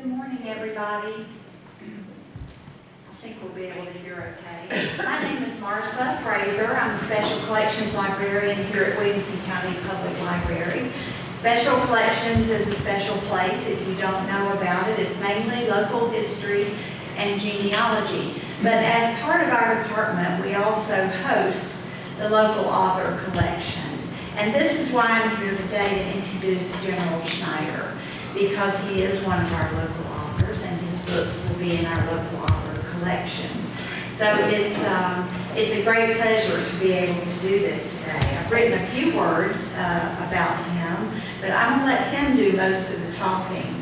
Good morning, everybody. I think we'll be able to hear okay. My name is Marcia Fraser. I'm the Special Collections Librarian here at Williamson County Public Library. Special Collections is a special place. If you don't know about it, it's mainly local history and genealogy. But as part of our department, we also host the local author collection. And this is why I'm here today to introduce General Schneider, because he is one of our local authors and his books will be in our local author collection. So it's a great pleasure to be able to do this today. I've written a few words about him, but I'm going to let him do most of the talking.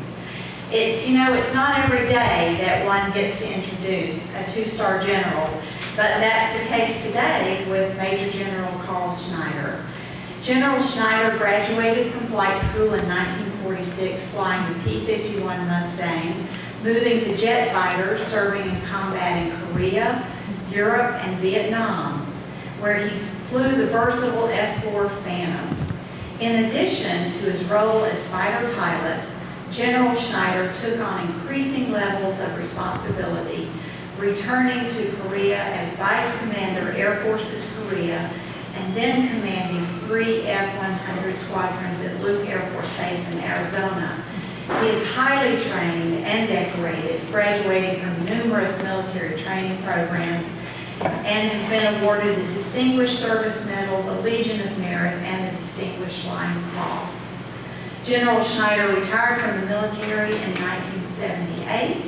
It's not every day that one gets to introduce a two-star general, but that's the case today with Major General Garl Schneider. General Schneider graduated from flight school in 1946 flying the P-51 Mustangs, moving to jet fighters, serving in combat in Korea, Europe, and Vietnam, where he flew the versatile F-4 Phantom. In addition to his role as fighter pilot, General Schneider took on increasing levels of responsibility, returning to Korea as Vice Commander, Air Forces Korea, and then commanding 3 F-100 squadrons at Luke Air Force Base in Arizona. He is highly trained and decorated, graduating from numerous military training programs, and has been awarded the Distinguished Service Medal, the Legion of Merit, and the Distinguished Flying Cross. General Schneider retired from the military in 1978,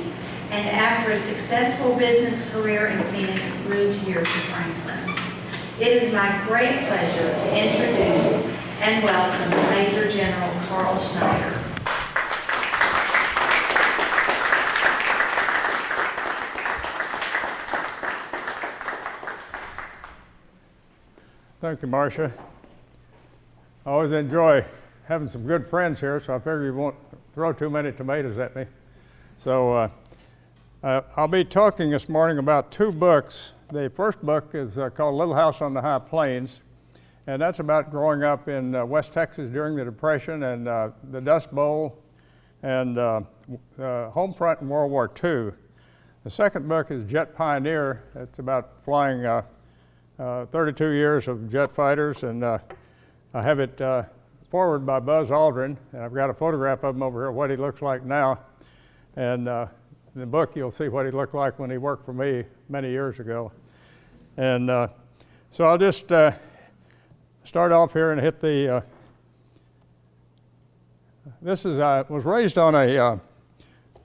and after a successful business career in Phoenix, moved here to Franklin. It is my great pleasure to introduce and welcome Major General Garl Schneider. Thank you, Marcia. I always enjoy having some good friends here, so I figure you won't throw too many tomatoes at me. So I'll be talking this morning about two books. The first book is called Little House on the High Plains, and that's about growing up in West Texas during the Depression and the Dust Bowl and home front in World War II. The second book is Jet Pioneer. It's about flying 32 years of jet fighters, and I have it forwarded by Buzz Aldrin, and I've got a photograph of him over here, what he looks like now. And in the book, you'll see what he looked like when he worked for me many years ago. And so I'll just start off here and hit the, was raised on a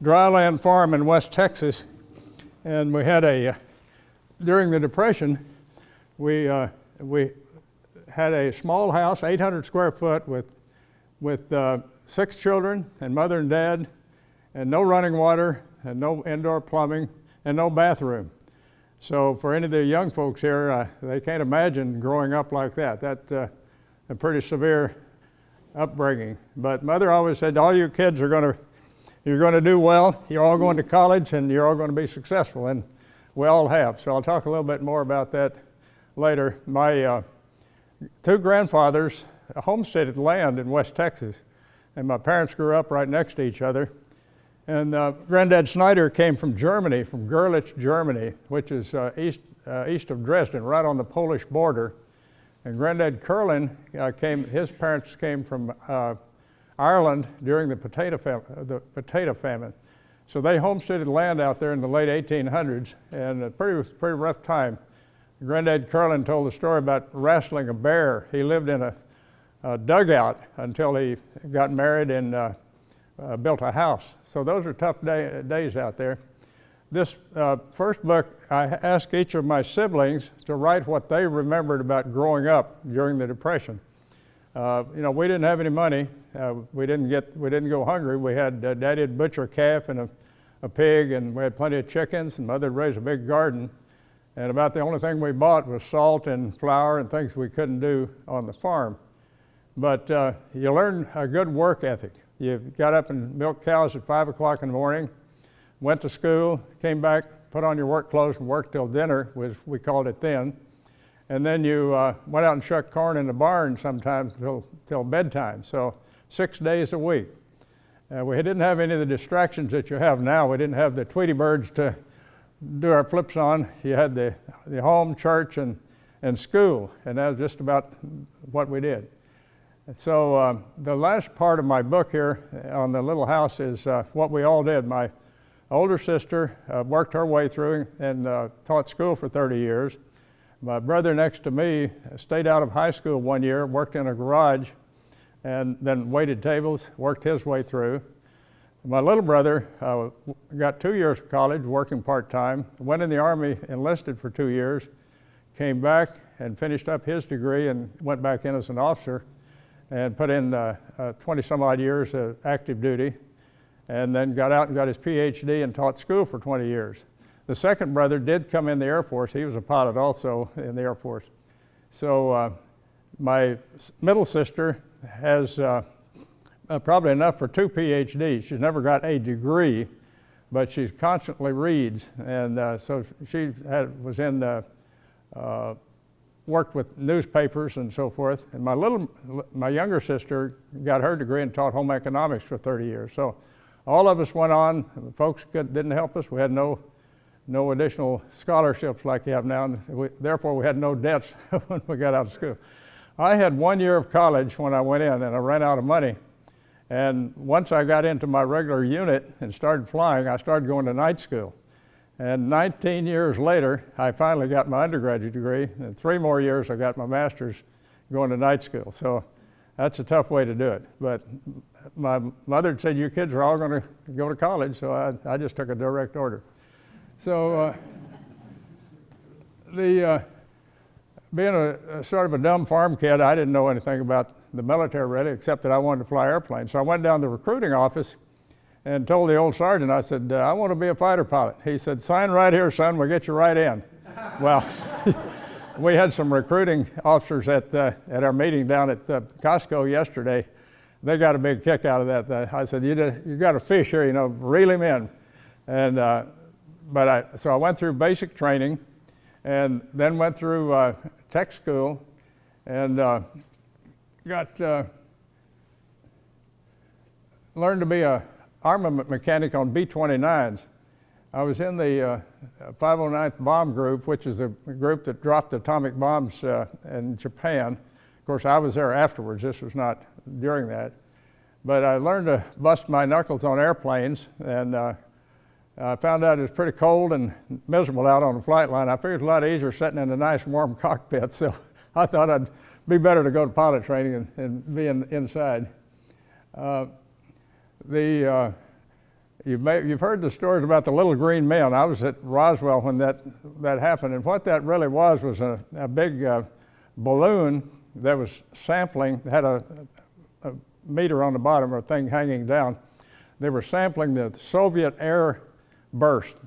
dryland farm in West Texas, and we had during the Depression, we had a small house, 800 square foot with 6 children and mother and dad, and no running water, and no indoor plumbing, and no bathroom. So for any of the young folks here, they can't imagine growing up like that. That's a pretty severe upbringing. But mother always said, all you kids you're going to do well, you're all going to college, and you're all going to be successful, and we all have. So I'll talk a little bit more about that later. My two grandfathers homesteaded land in West Texas, and my parents grew up right next to each other. And Granddad Schneider came from Germany, from Görlitz, Germany, which is east of Dresden, right on the Polish border. And Granddad Curlin his parents came from Ireland during the potato famine. So they homesteaded land out there in the late 1800s, and a pretty rough time. Granddad Curlin told the story about wrestling a bear. He lived in a dugout until he got married and built a house. So those are tough days out there. This first book, I asked each of my siblings to write what they remembered about growing up during the Depression. We didn't have any money. We didn't go hungry. We had Daddy would butcher a calf and a pig, and we had plenty of chickens, and Mother would raise a big garden. And about the only thing we bought was salt and flour and things we couldn't do on the farm. But you learn a good work ethic. You got up and milked cows at 5 o'clock in the morning, went to school, came back, put on your work clothes and worked till dinner, we called it then. And then you went out and shucked corn in the barn sometimes till bedtime, so 6 days a week. We didn't have any of the distractions that you have now. We didn't have the Tweety birds to do our flips on. You had the home, church, and school, and that was just about what we did. So the last part of my book here on the little house is what we all did. My older sister worked her way through and taught school for 30 years. My brother next to me stayed out of high school 1 year, worked in a garage, and then waited tables, worked his way through. My little brother got 2 years of college, working part-time, went in the Army, enlisted for 2 years, came back and finished up his degree and went back in as an officer and put in 20 some odd years of active duty, and then got out and got his PhD and taught school for 20 years. The second brother did come in the Air Force. He was a pilot also in the Air Force. So my middle sister has probably enough for 2 PhDs. She's never got a degree, but she constantly reads, and so she was in worked with newspapers and so forth. And my younger sister got her degree and taught home economics for 30 years. So all of us went on. Folks didn't help us. We had no additional scholarships like you have now, and therefore we had no debts when we got out of school. I had 1 year of college when I went in, and I ran out of money. And once I got into my regular unit and started flying, I started going to night school. And 19 years later, I finally got my undergraduate degree, and 3 more years I got my master's going to night school. So that's a tough way to do it. But my mother said, you kids are all going to go to college, so I just took a direct order. So being a sort of a dumb farm kid, I didn't know anything about the military really, except that I wanted to fly airplanes. So I went down to the recruiting office and told the old sergeant, I said, I want to be a fighter pilot. He said, sign right here, son, we'll get you right in. Well, we had some recruiting officers at our meeting down at Costco yesterday. They got a big kick out of that. I said, you got a fish here, reel him in. And so I went through basic training and then went through tech school and learned to be a armament mechanic on B-29s. I was in the 509th Bomb Group, which is a group that dropped atomic bombs in Japan. Of course, I was there afterwards. This was not during that. But I learned to bust my knuckles on airplanes, and I found out it was pretty cold and miserable out on the flight line. I figured it was a lot easier sitting in a nice warm cockpit, so I thought I'd be better to go to pilot training and be inside. You've heard the stories about the little green men. I was at Roswell when that happened, and what that really was a big balloon that was sampling, had a meter on the bottom or a thing hanging down. They were sampling the Soviet air burst,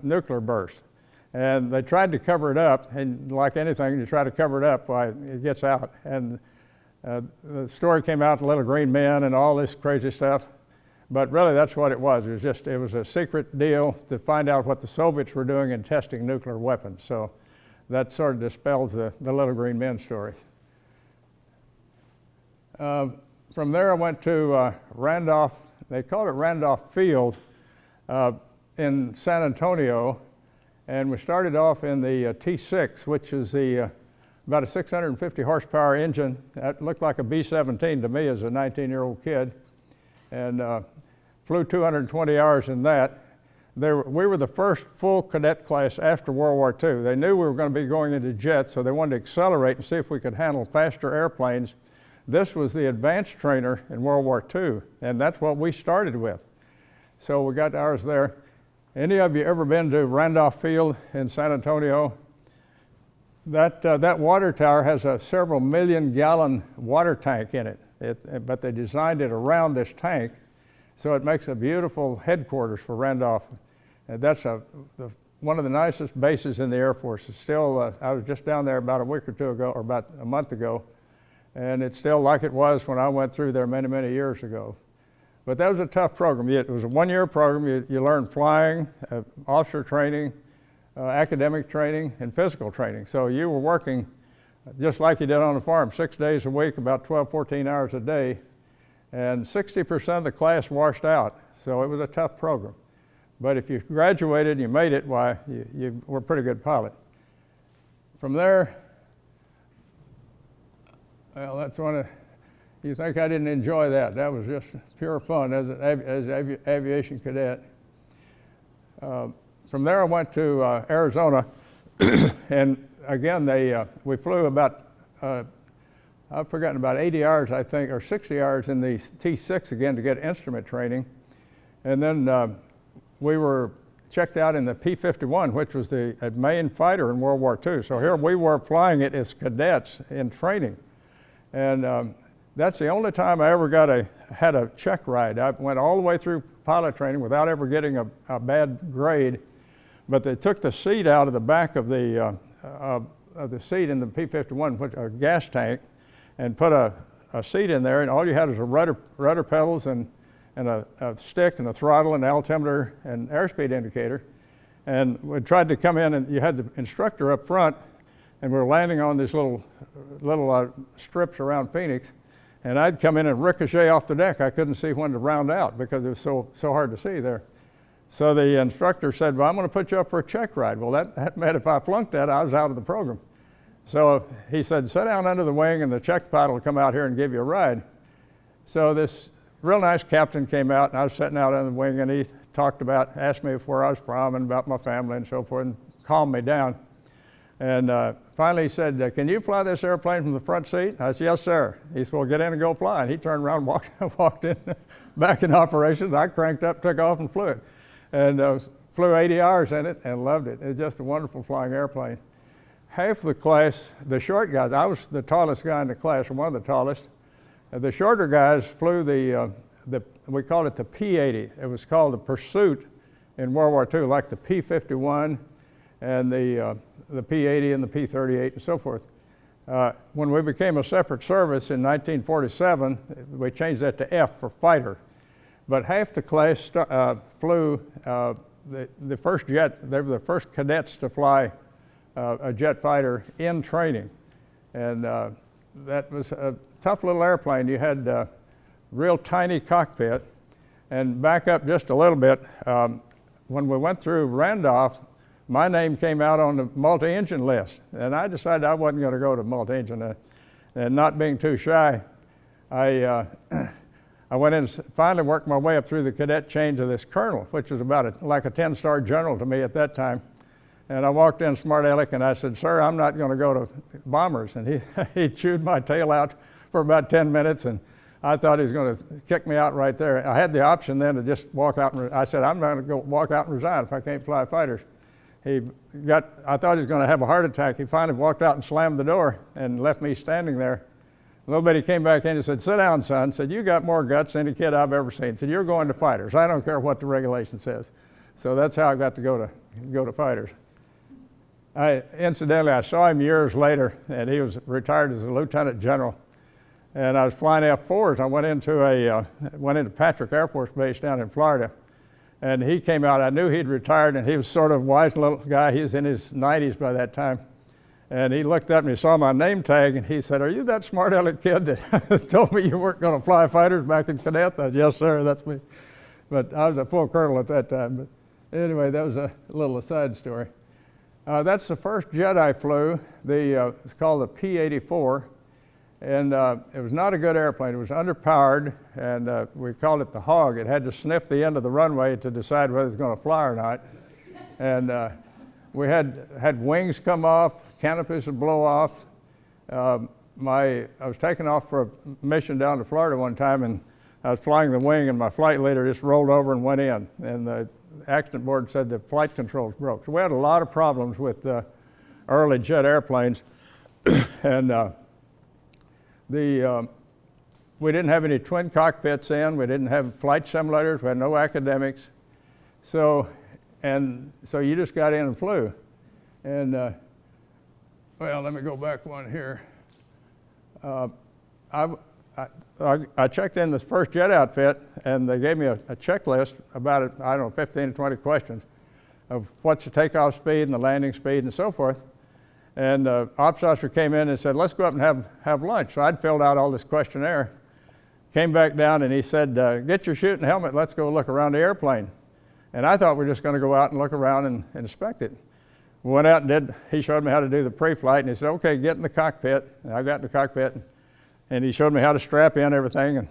nuclear burst, and they tried to cover it up, and like anything, you try to cover it up, why it gets out. And the story came out, the little green men and all this crazy stuff. But really, that's what it was. It was a secret deal to find out what the Soviets were doing in testing nuclear weapons. So that sort of dispels the little green men story. From there, I went to Randolph. They called it Randolph Field in San Antonio, and we started off in the T6, which is about a 650 horsepower engine. That looked like a B-17 to me as a 19-year-old kid, and flew 220 hours in that. We were the first full cadet class after World War II. They knew we were going to be going into jets, so they wanted to accelerate and see if we could handle faster airplanes. This was the advanced trainer in World War II, and that's what we started with. So we got ours there. Any of you ever been to Randolph Field in San Antonio? That water tower has a several million-gallon water tank in it, but they designed it around this tank, so it makes a beautiful headquarters for Randolph. And that's one of the nicest bases in the Air Force. It's still, I was just down there about a week or two ago, or about a month ago, and it's still like it was when I went through there many, many years ago. But that was a tough program. It was a one-year program. You learned flying, officer training, academic training, and physical training. So you were working just like you did on the farm, 6 days a week, about 12, 14 hours a day. and 60% of the class washed out, so it was a tough program. But if you graduated and you made it, why, you were a pretty good pilot. From there, well, that's one of, you think I didn't enjoy that. That was just pure fun as an aviation cadet. From there I went to Arizona, and again, we flew about, I've forgotten, about 80 hours, I think, or 60 hours in the T6 again to get instrument training. And then we were checked out in the P-51, which was the main fighter in World War II. So here we were flying it as cadets in training. And that's the only time I ever had a check ride. I went all the way through pilot training without ever getting a bad grade. But they took the seat out of the back of the seat in the P-51, which a gas tank, and put a seat in there, and all you had was a rudder pedals and a stick and a throttle and altimeter and airspeed indicator. And we tried to come in, and you had the instructor up front, and we were landing on these little strips around Phoenix, and I'd come in and ricochet off the deck. I couldn't see when to round out because it was so hard to see there. So the instructor said, well, I'm going to put you up for a check ride. Well, that meant if I flunked that, I was out of the program. So he said, sit down under the wing and the check pilot will come out here and give you a ride. So this real nice captain came out, and I was sitting out under the wing, and he asked me where I was from and about my family and so forth, and calmed me down. And finally he said, can you fly this airplane from the front seat? I said, yes, sir. He said, well, get in and go fly. And he turned around and walked in, back in operation. I cranked up, took off, and flew it. And flew 80 hours in it and loved it. It was just a wonderful flying airplane. Half the class, the short guys, I was the tallest guy in the class, or one of the tallest. The shorter guys flew we called it the P-80. It was called the Pursuit in World War II, like the P-51 and the P-80 and the P-38 and so forth. When we became a separate service in 1947, we changed that to F for fighter. But half the class flew the first jet. They were the first cadets to fly a jet fighter in training. And that was a tough little airplane. You had a real tiny cockpit. And back up just a little bit, when we went through Randolph, my name came out on the multi-engine list. And I decided I wasn't going to go to multi-engine. And not being too shy, I went in and finally worked my way up through the cadet chain to this colonel, which was about like a 10-star general to me at that time. And I walked in smart aleck and I said, sir, I'm not going to go to bombers. And he chewed my tail out for about 10 minutes, and I thought he was going to kick me out right there. I had the option then to just walk out, and I said, I'm going to go walk out and resign if I can't fly fighters. I thought he was going to have a heart attack. He finally walked out and slammed the door and left me standing there. A little bit, he came back in and said, sit down, son. Said, you got more guts than any kid I've ever seen. Said, you're going to fighters. I don't care what the regulation says. So that's how I got to go to fighters. Incidentally, I saw him years later, and he was retired as a lieutenant general. And I was flying F-4s. I went into Patrick Air Force Base down in Florida. And he came out. I knew he'd retired, and he was sort of a wise little guy. He was in his 90s by that time. And he looked up and he saw my name tag, and he said, are you that smart aleck kid that told me you weren't going to fly fighters back in cadets? I said, yes, sir, that's me. But I was a full colonel at that time. But anyway, that was a little aside story. That's the first jet I flew. It's called the P-84. And it was not a good airplane. It was underpowered, and we called it the hog. It had to sniff the end of the runway to decide whether it was going to fly or not. And we had wings come off, canopies would blow off. I was taken off for a mission down to Florida one time, and I was flying the wing, and my flight leader just rolled over and went in. And the accident board said the flight controls broke. So we had a lot of problems with early jet airplanes. And we didn't have any twin cockpits in. We didn't have flight simulators. We had no academics. So you just got in and flew. And well, let me go back one here. I checked in this first jet outfit, and they gave me a checklist about, 15 to 20 questions of what's the takeoff speed and the landing speed and so forth. And the ops officer came in and said, let's go up and have lunch. So I'd filled out all this questionnaire, came back down and he said, get your shooting helmet, let's go look around the airplane. And I thought we were just going to go out and look around and inspect it. We went out and he showed me how to do the pre-flight, and he said, okay, get in the cockpit. And I got in the cockpit, and he showed me how to strap in everything. And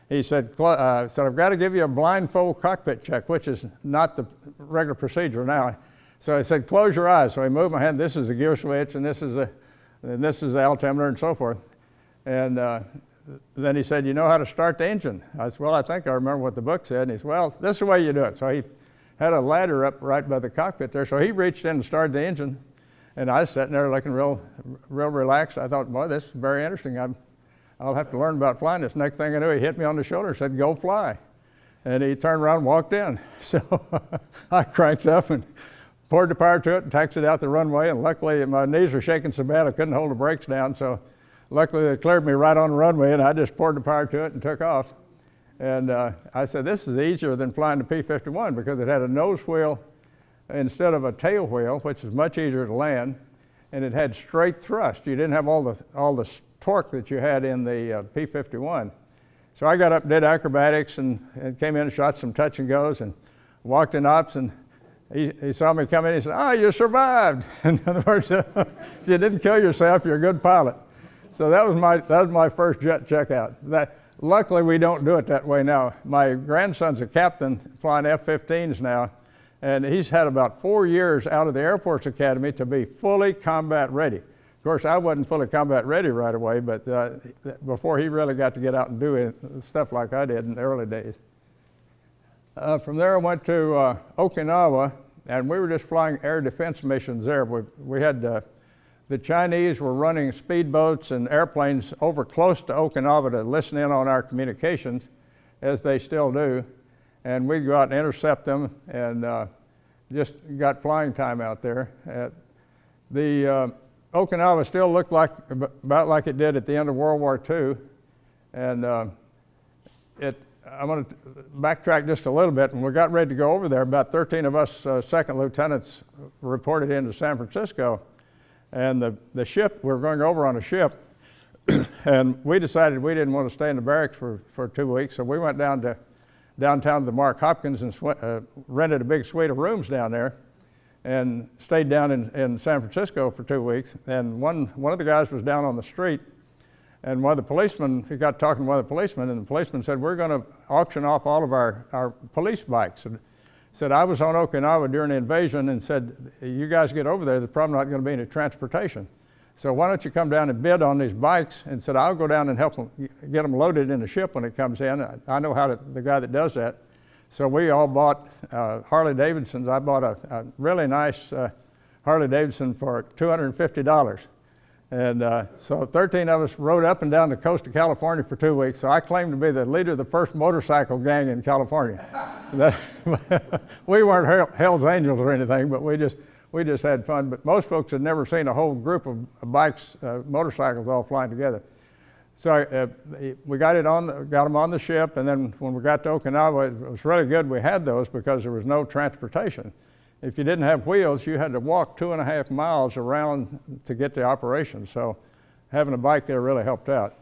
he said, I've got to give you a blindfold cockpit check, which is not the regular procedure now. So he said, close your eyes. So he moved my hand, this is the gear switch, and this is the altimeter, and so forth. And then he said, you know how to start the engine? I said, well, I think I remember what the book said. And he said, well, this is the way you do it. So he had a ladder up right by the cockpit there. So he reached in and started the engine, and I was sitting there looking real relaxed. I thought, boy, this is very interesting. I'll have to learn about flying this. Next thing I knew, he hit me on the shoulder and said, go fly. And he turned around and walked in. So I cranked up and poured the power to it and taxied out the runway. And luckily, my knees were shaking so bad I couldn't hold the brakes down. So luckily, they cleared me right on the runway, and I just poured the power to it and took off. And I said, this is easier than flying the P-51 because it had a nose wheel instead of a tail wheel, which is much easier to land, and it had straight thrust. You didn't have all the torque that you had in the P-51. So I got up, did acrobatics, and came in and shot some touch and goes, and walked in ops, and he saw me come in. He said, you survived. In other words, if you didn't kill yourself, you're a good pilot. So that was my first jet checkout. Luckily, we don't do it that way now. My grandson's a captain flying F-15s now, and he's had about 4 years out of the Air Force Academy to be fully combat ready. Of course, I wasn't fully combat ready right away, but before he really got to get out and do stuff like I did in the early days. From there, I went to Okinawa, and we were just flying air defense missions there. We had the Chinese were running speedboats and airplanes over close to Okinawa to listen in on our communications, as they still do. And we'd go out and intercept them, and just got flying time out there. The Okinawa still looked about like it did at the end of World War II. And I'm going to backtrack just a little bit. When we got ready to go over there, about 13 of us second lieutenants reported into San Francisco. And the ship, we were going over on a ship, and we decided we didn't want to stay in the barracks for 2 weeks, so we went down to downtown to the Mark Hopkins and rented a big suite of rooms down there and stayed down in San Francisco for 2 weeks. And one of the guys was down on the street, and one of the policemen, he got talking to one of the policemen, and the policeman said, we're going to auction off all of our police bikes. And said, I was on Okinawa during the invasion, and said, you guys get over there, there's probably not going to be any transportation. So why don't you come down and bid on these bikes? And said, I'll go down and help them get them loaded in the ship when it comes in. I know the guy that does that. So we all bought Harley Davidsons. I bought a really nice Harley Davidson for $250. And so 13 of us rode up and down the coast of California for 2 weeks. So I claimed to be the leader of the first motorcycle gang in California. We weren't Hell's Angels or anything, but we just had fun. But most folks had never seen a whole group of bikes, motorcycles all flying together. So we got them on the ship, and then when we got to Okinawa, it was really good we had those because there was no transportation. If you didn't have wheels, you had to walk 2.5 miles around to get to operation. So having a bike there really helped out.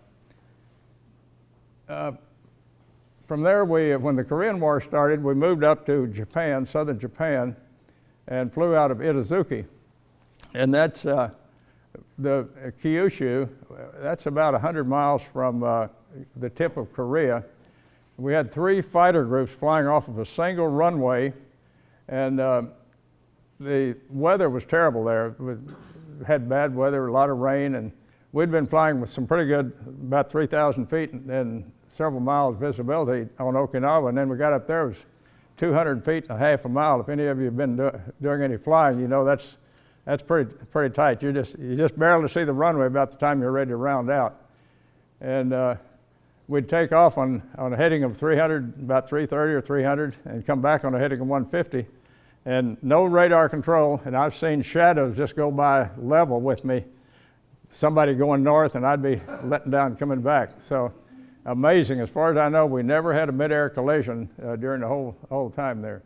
From there, when the Korean War started, we moved up to Japan, southern Japan, and flew out of Itazuke. And that's the Kyushu. That's about 100 miles from the tip of Korea. We had 3 fighter groups flying off of a single runway, and the weather was terrible there. We had bad weather, a lot of rain, and we'd been flying with some pretty good, about 3,000 feet and several miles visibility on Okinawa, and then we got up there, it was 200 feet and a half a mile. If any of you have been doing any flying, you know that's pretty tight. You just barely see the runway about the time you're ready to round out. And we'd take off on a heading of 300, about 330 or 300, and come back on a heading of 150. And no radar control, and I've seen shadows just go by level with me. Somebody going north, and I'd be letting down coming back. So amazing. As far as I know, we never had a mid-air collision during the whole time there.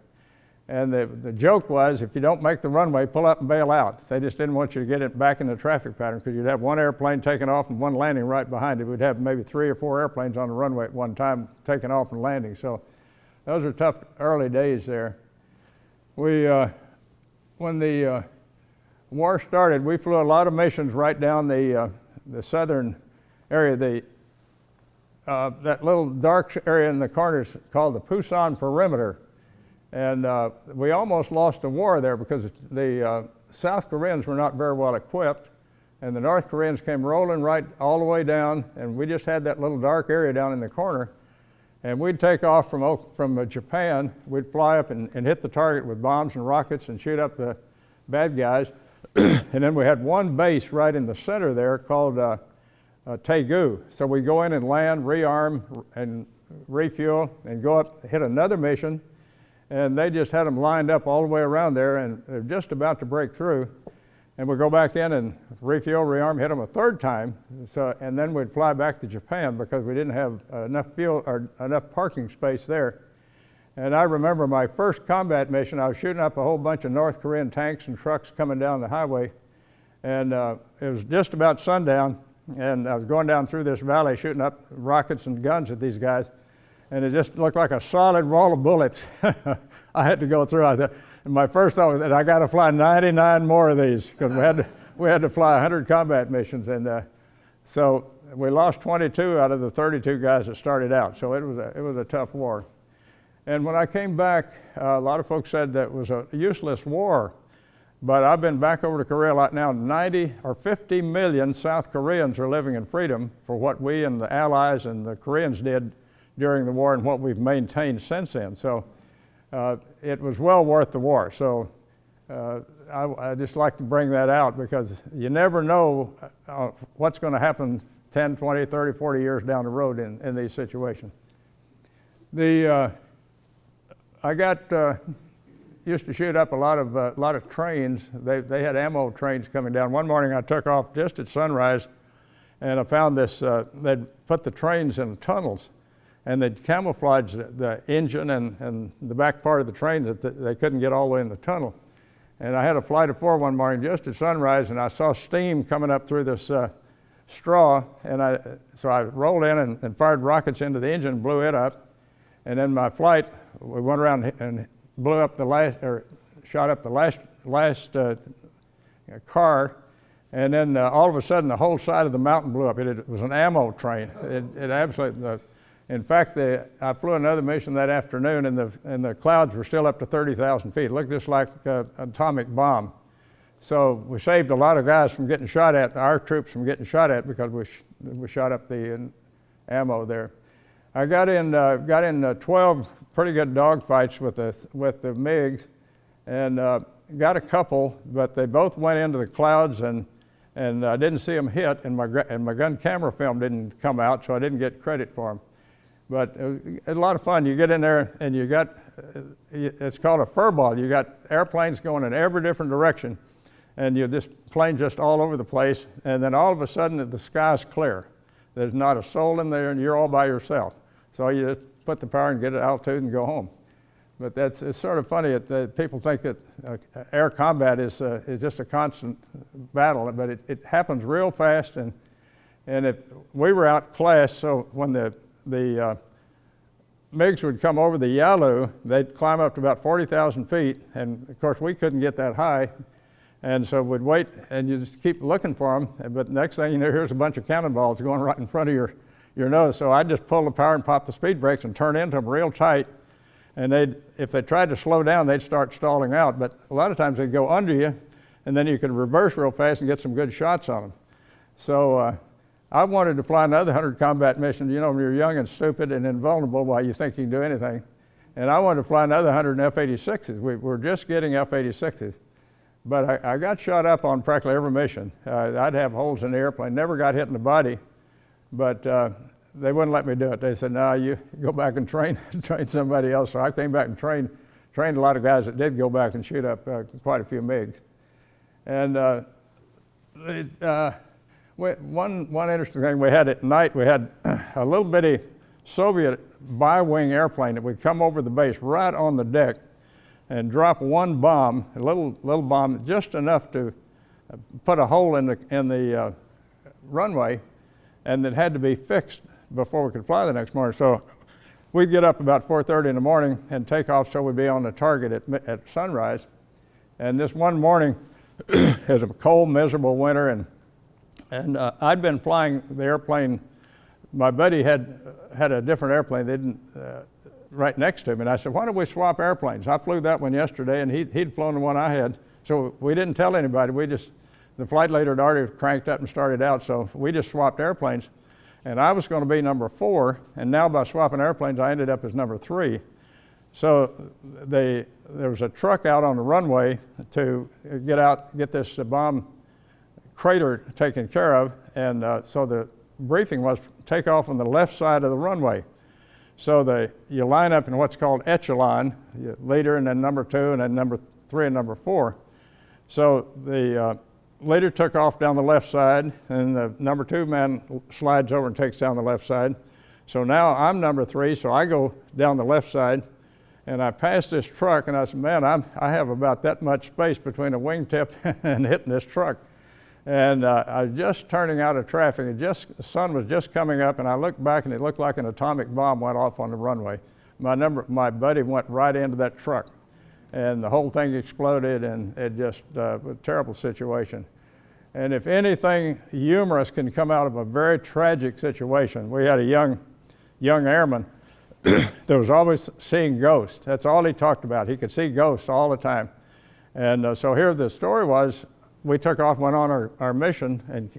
And the joke was, if you don't make the runway, pull up and bail out. They just didn't want you to get it back in the traffic pattern, because you'd have one airplane taking off and one landing right behind it. We'd have maybe 3 or 4 airplanes on the runway at one time taking off and landing. So those are tough early days there. When the war started, we flew a lot of missions right down the southern area. That little dark area in the corner is called the Pusan Perimeter. And we almost lost the war there, because the South Koreans were not very well equipped, and the North Koreans came rolling right all the way down, and we just had that little dark area down in the corner. And we'd take off from Japan. We'd fly up and hit the target with bombs and rockets and shoot up the bad guys. And then we had one base right in the center there called Taegu. So we go in and land, rearm, and refuel, and go up, hit another mission. And they just had them lined up all the way around there, and they're just about to break through. And we'd go back in and refuel, rearm, hit them a third time. And then we'd fly back to Japan, because we didn't have enough fuel or enough parking space there. And I remember my first combat mission, I was shooting up a whole bunch of North Korean tanks and trucks coming down the highway. And it was just about sundown, and I was going down through this valley shooting up rockets and guns at these guys. And it just looked like a solid wall of bullets I had to go through. And my first thought was that I got to fly 99 more of these, because we had to fly 100 combat missions. And so we lost 22 out of the 32 guys that started out. So it was a tough war. And when I came back, a lot of folks said that it was a useless war. But I've been back over to Korea a lot now. 90 or 50 million South Koreans are living in freedom for what we and the Allies and the Koreans did during the war, and what we've maintained since then. So it was well worth the war. So I just like to bring that out, because you never know what's going to happen 10, 20, 30, 40 years down the road in these situations. I used to shoot up a lot of trains. They had ammo trains coming down. One morning I took off just at sunrise, and I found this, they'd put the trains in tunnels, and they'd camouflage the engine and the back part of the train that they couldn't get all the way in the tunnel. And I had a flight of 4 one morning just at sunrise, and I saw steam coming up through this straw, and so I rolled in and fired rockets into the engine and blew it up. And then my flight, we went around and blew up shot up the last car, and then all of a sudden the whole side of the mountain blew up. It was an ammo train. It absolutely. In fact, I flew another mission that afternoon, and the clouds were still up to 30,000 feet. It looked just like an atomic bomb. So we saved a lot of guys from getting shot at, our troops from getting shot at, because we shot up the ammo there. I got in 12 pretty good dogfights with the MiGs, and got a couple, but they both went into the clouds, and I didn't see them hit, and my gun camera film didn't come out, so I didn't get credit for them. But it was a lot of fun. You get in there, and it's called a furball. You got airplanes going in every different direction, and this plane just all over the place, and then all of a sudden the sky's clear. There's not a soul in there, and you're all by yourself. So you just put the power and get at altitude and go home. But it's sort of funny that people think that air combat is just a constant battle, but it happens real fast. And we were outclassed, so when the MiGs would come over the Yalu, they'd climb up to about 40,000 feet, and of course we couldn't get that high, and so we'd wait, and you just keep looking for them, but next thing you know, here's a bunch of cannonballs going right in front of your nose. So I'd just pull the power and pop the speed brakes and turn into them real tight, and if they tried to slow down, they'd start stalling out, but a lot of times they'd go under you, and then you could reverse real fast and get some good shots on them. So I wanted to fly another 100 combat missions. You know, when you're young and stupid and invulnerable, why you think you can do anything. And I wanted to fly another 100 F-86s. We were just getting F-86s. But I got shot up on practically every mission. I'd have holes in the airplane, never got hit in the body, but they wouldn't let me do it. They said, no, you go back and train somebody else. So I came back and trained a lot of guys that did go back and shoot up quite a few MiGs. And one interesting thing we had at night, we had a little bitty Soviet bi-wing airplane that would come over the base right on the deck. and drop one bomb, a little bomb, just enough to put a hole in the runway, and it had to be fixed before we could fly the next morning. So we'd get up about 4:30 in the morning and take off so we'd be on the target at sunrise. And this one morning, it was a cold, miserable winter, and I'd been flying the airplane. My buddy had a different airplane. They didn't right next to him, and I said, "Why don't we swap airplanes?" I flew that one yesterday, and he'd flown the one I had. So we didn't tell anybody. The flight leader had already cranked up and started out, so we just swapped airplanes. And I was going to be number 4, and now by swapping airplanes, I ended up as number 3. So there was a truck out on the runway to get this bomb crater taken care of, and so the briefing was take off on the left side of the runway. So you line up in what's called echelon, leader and then number 2 and then number 3 and number 4. So the leader took off down the left side, and the number 2 man slides over and takes down the left side. So now I'm number 3, so I go down the left side, and I passed this truck, and I said, "Man, I have about that much space between a wingtip and hitting this truck." And I was just turning out of traffic, the sun was just coming up, and I looked back, and it looked like an atomic bomb went off on the runway. My buddy went right into that truck, and the whole thing exploded, and it just was a terrible situation. And if anything humorous can come out of a very tragic situation, we had a young airman that was always seeing ghosts. That's all he talked about. He could see ghosts all the time. And so here the story was, we took off, went on our mission, and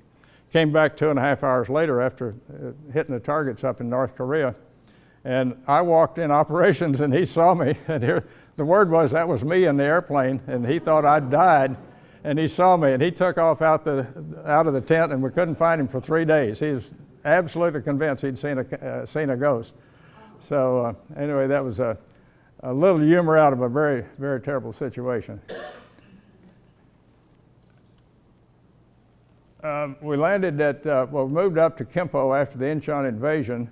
came back 2.5 hours later after hitting the targets up in North Korea. And I walked in operations, and he saw me, and here the word was that was me in the airplane, and he thought I'd died, and he saw me, and he took off out of the tent, and we couldn't find him for 3 days. He was absolutely convinced he'd seen a ghost. So anyway, that was a little humor out of a very, very terrible situation. We landed we moved up to Kimpo after the Incheon invasion.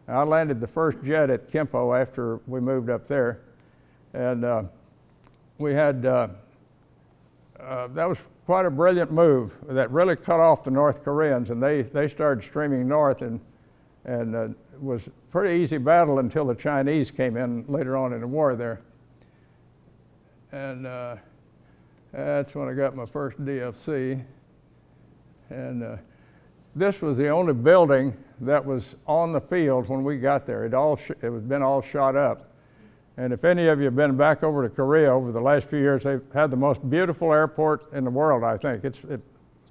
I landed the first jet at Kimpo after we moved up there. And we had, that was quite a brilliant move that really cut off the North Koreans, and they started streaming north, and it was a pretty easy battle until the Chinese came in later on in the war there. And that's when I got my first DFC. And this was the only building that was on the field when we got there. It was been all shot up. And if any of you have been back over to Korea over the last few years, they've had the most beautiful airport in the world, I think. It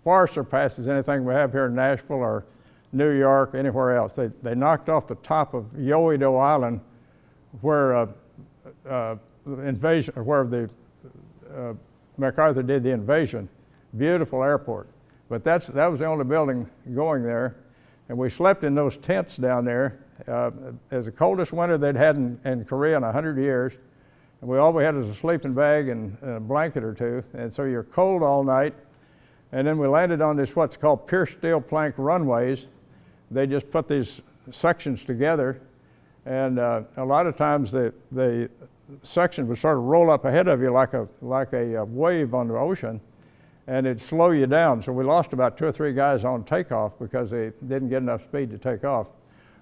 far surpasses anything we have here in Nashville or New York, anywhere else. They knocked off the top of Yoido Island where MacArthur did the invasion. Beautiful airport. But that was the only building going there. And we slept in those tents down there. As the coldest winter they'd had in Korea in 100 years. And all we had was a sleeping bag and a blanket or two. And so you're cold all night. And then we landed on what's called pierced steel plank runways. They just put these sections together. And a lot of times the section would sort of roll up ahead of you like a wave on the ocean, and it'd slow you down. So we lost about 2 or 3 guys on takeoff because they didn't get enough speed to take off.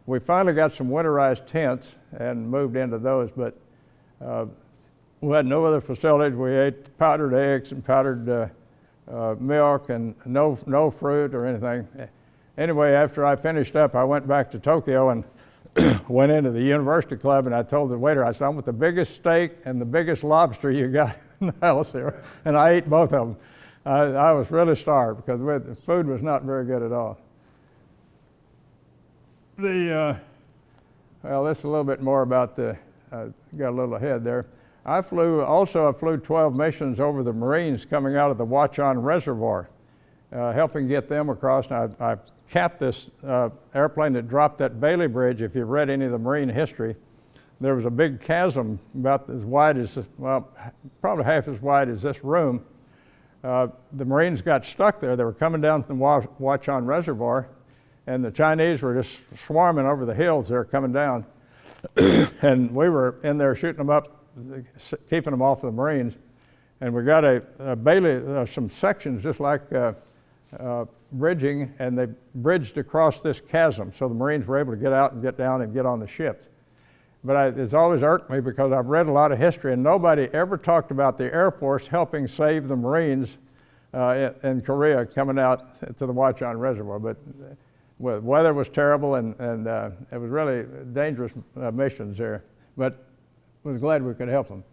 We finally got some winterized tents and moved into those, but we had no other facilities. We ate powdered eggs and powdered milk and no fruit or anything. Anyway, after I finished up, I went back to Tokyo and went into the university club, and I told the waiter, I said, "I want the biggest steak and the biggest lobster you got in the house here." And I ate both of them. I was really starved because the food was not very good at all. Well, this is a little bit more about got a little ahead there. I flew 12 missions over the Marines coming out of the Watchon Reservoir, helping get them across. And I capped this airplane that dropped that Bailey Bridge. If you've read any of the Marine history, there was a big chasm about as wide as, well, probably half as wide as this room. The Marines got stuck there. They were coming down the Watchon Reservoir, and the Chinese were just swarming over the hills there coming down. And we were in there shooting them up keeping them off the Marines. And we got a Bailey, some sections just like bridging, and they bridged across this chasm, so the Marines were able to get out and get down and get on the ships. But it's always irked me because I've read a lot of history, and nobody ever talked about the Air Force helping save the Marines in Korea coming out to the Watchon Reservoir. But weather was terrible, and it was really dangerous missions there. But was glad we could help them.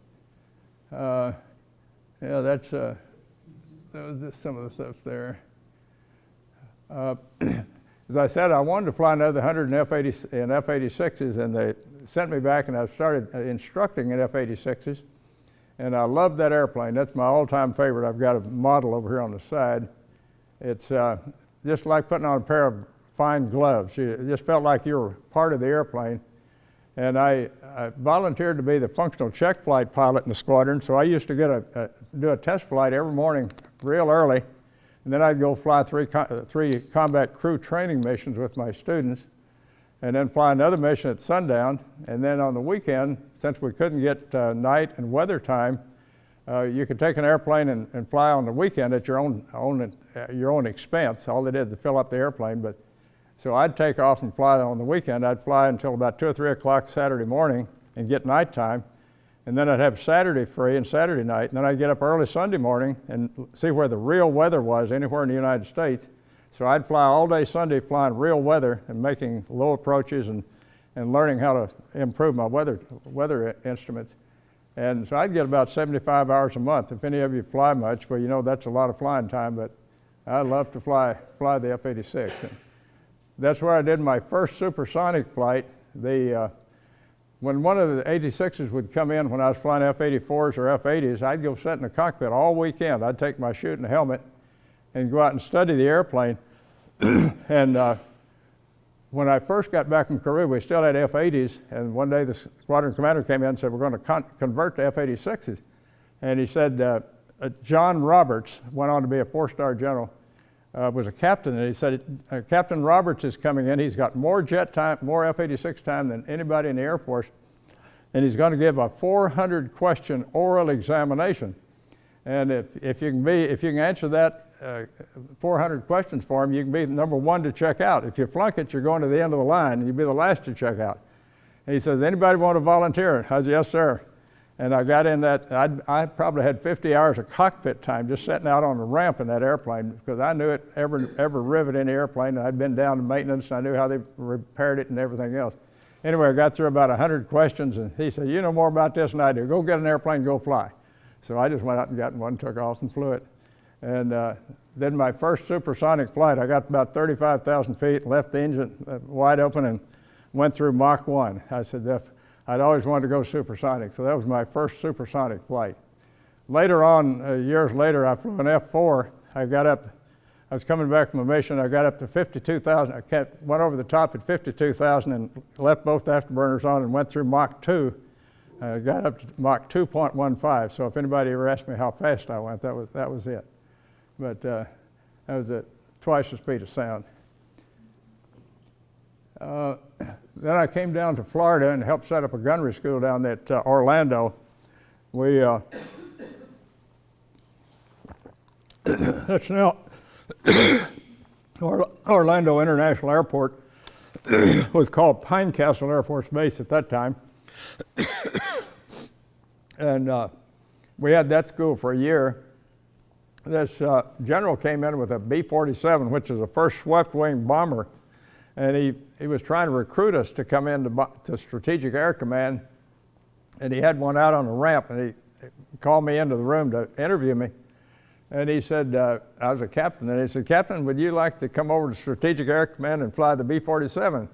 Yeah, that was just some of the stuff there. As I said, I wanted to fly another 100 in F-86s, and they sent me back, and I started instructing in F-86s, and I love that airplane. That's my all-time favorite. I've got a model over here on the side. It's just like putting on a pair of fine gloves. It just felt like you were part of the airplane. And I volunteered to be the functional check flight pilot in the squadron, so I used to do a test flight every morning real early, and then I'd go fly three combat crew training missions with my students, and then fly another mission at sundown. And then on the weekend, since we couldn't get night and weather time, you could take an airplane and fly on the weekend at your own expense. All they did was fill up the airplane. So I'd take off and fly on the weekend. I'd fly until about 2 or 3 o'clock Saturday morning and get nighttime. And then I'd have Saturday free and Saturday night. And then I'd get up early Sunday morning and see where the real weather was anywhere in the United States. So I'd fly all day Sunday flying real weather and making low approaches and learning how to improve my weather instruments. And so I'd get about 75 hours a month. If any of you fly much, well, you know that's a lot of flying time, but I love to fly the F-86. That's where I did my first supersonic flight. When one of the 86s would come in when I was flying F-84s or F-80s, I'd go sit in the cockpit all weekend. I'd take my chute and helmet and go out and study the airplane. And when I first got back from Korea, we still had F-80s, and one day the squadron commander came in and said, we're going to convert to F-86s. And he said, John Roberts went on to be a 4-star general, was a captain, and he said, Captain Roberts is coming in. He's got more jet time, more F-86 time than anybody in the Air Force, and he's going to give a 400-question oral examination. And if you can answer that 400 questions for him, you can be number 1 to check out. If you flunk it, you're going to the end of the line, and you'll be the last to check out. And he says, anybody want to volunteer? I said, yes, sir. And I got in that, I probably had 50 hours of cockpit time just sitting out on the ramp in that airplane because I knew it, every rivet in the airplane, and I'd been down to maintenance, and I knew how they repaired it and everything else. Anyway, I got through about 100 questions, and he said, you know more about this than I do. Go get an airplane, go fly. So I just went out and got one, took off and flew it. And then my first supersonic flight, I got about 35,000 feet, left the engine wide open, and went through Mach 1. I said, I'd always wanted to go supersonic, so that was my first supersonic flight. Later on, years later, I flew an F-4. I was coming back from a mission, I got up to 52,000. I went over the top at 52,000 and left both afterburners on and went through Mach 2. I got up to Mach 2.15, so if anybody ever asked me how fast I went, that was it. But that was at twice the speed of sound. Then I came down to Florida and helped set up a gunnery school down at Orlando. That's now Orlando International Airport. Was called Pinecastle Air Force Base at that time. And we had that school for a year. This general came in with a B-47, which is a first swept-wing bomber, and he was trying to recruit us to come in to Strategic Air Command, and he had one out on the ramp, and he called me into the room to interview me, and he said, I was a captain, and he said, Captain, would you like to come over to Strategic Air Command and fly the B-47?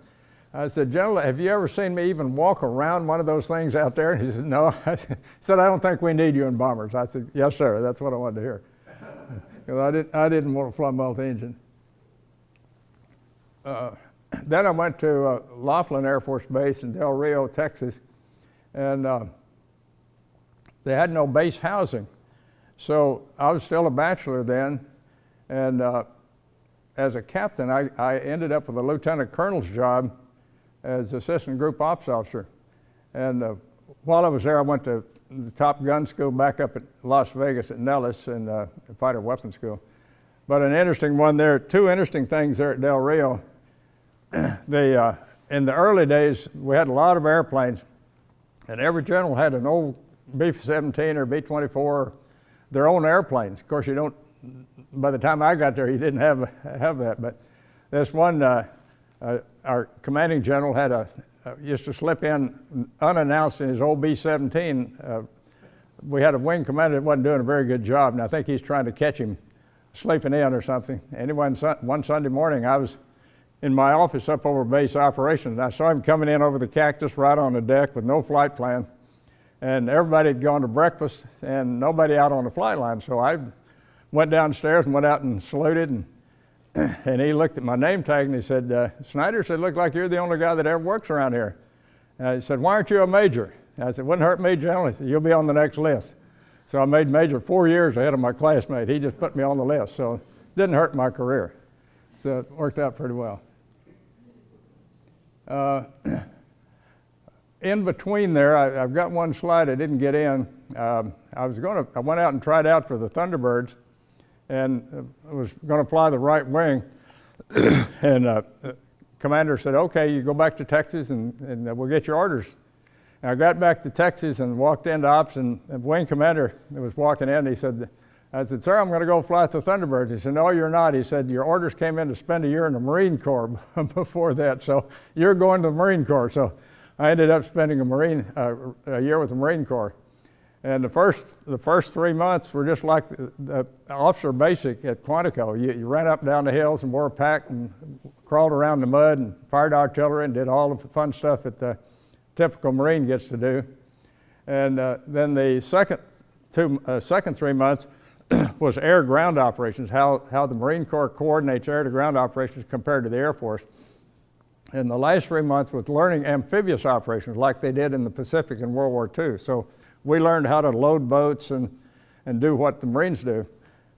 I said, General, have you ever seen me even walk around one of those things out there? And he said, no. I said, I don't think we need you in bombers. I said, yes, sir, that's what I wanted to hear. Because I didn't want to fly multi-engine. Then I went to Laughlin Air Force Base in Del Rio, Texas, and they had no base housing. So I was still a bachelor then, and as a captain, I ended up with a lieutenant colonel's job as assistant group ops officer. And while I was there, I went to the top gun school back up at Las Vegas at Nellis and fighter weapons school. But an interesting one there, two interesting things there at Del Rio. In the early days, we had a lot of airplanes, and every general had an old B-17 or B-24, their own airplanes. Of course, you don't, by the time I got there, you didn't have that. But this one, our commanding general had used to slip in unannounced in his old B-17. We had a wing commander that wasn't doing a very good job, and I think he's trying to catch him sleeping in or something. Anyway, one Sunday morning, I was in my office up over base operations, and I saw him coming in over the cactus right on the deck with no flight plan. And everybody had gone to breakfast and nobody out on the flight line. So I went downstairs and went out and saluted, and he looked at my name tag and he said, Schneider, said, look like you're the only guy that ever works around here. And he said, why aren't you a major? And I said, wouldn't hurt me, General. He said, you'll be on the next list. So I made major 4 years ahead of my classmate. He just put me on the list, so it didn't hurt my career. So it worked out pretty well. In between there, I've got one slide I didn't get in. I went out and tried out for the Thunderbirds, and I was going to fly the right wing. And the commander said, okay, you go back to Texas and we'll get your orders. And I got back to Texas and walked into ops, and the wing commander was walking in. I said, sir, I'm going to go fly the Thunderbirds. He said, no, you're not. He said, your orders came in to spend a year in the Marine Corps before that, so you're going to the Marine Corps. So I ended up spending a year with the Marine Corps. And the first 3 months were just like the officer basic at Quantico. You ran up and down the hills and wore a pack and crawled around the mud and fired artillery and did all the fun stuff that the typical Marine gets to do. And then the second 3 months was air-ground operations, how the Marine Corps coordinates air-to-ground operations compared to the Air Force. And the last 3 months was learning amphibious operations like they did in the Pacific in World War II. So we learned how to load boats and do what the Marines do.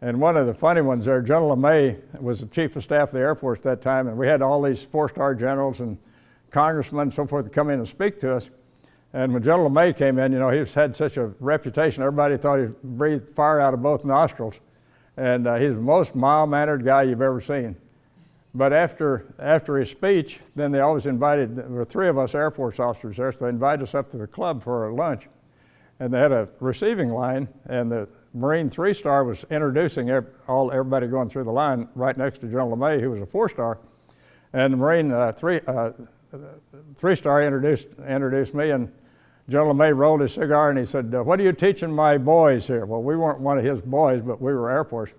And one of the funny ones there, General LeMay was the Chief of Staff of the Air Force at that time, and we had all these four-star generals and congressmen and so forth to come in and speak to us. And when General LeMay came in, he's had such a reputation, everybody thought he breathed fire out of both nostrils. And he's the most mild-mannered guy you've ever seen. But after his speech, then they always invited, there were 3 of us Air Force officers there, so they invited us up to the club for a lunch. And they had a receiving line, and the Marine 3-star was introducing everybody going through the line right next to General LeMay, who was a 4-star. And the Marine 3-star introduced me, and General LeMay rolled his cigar and he said, what are you teaching my boys here? Well, we weren't one of his boys, but we were Air Force.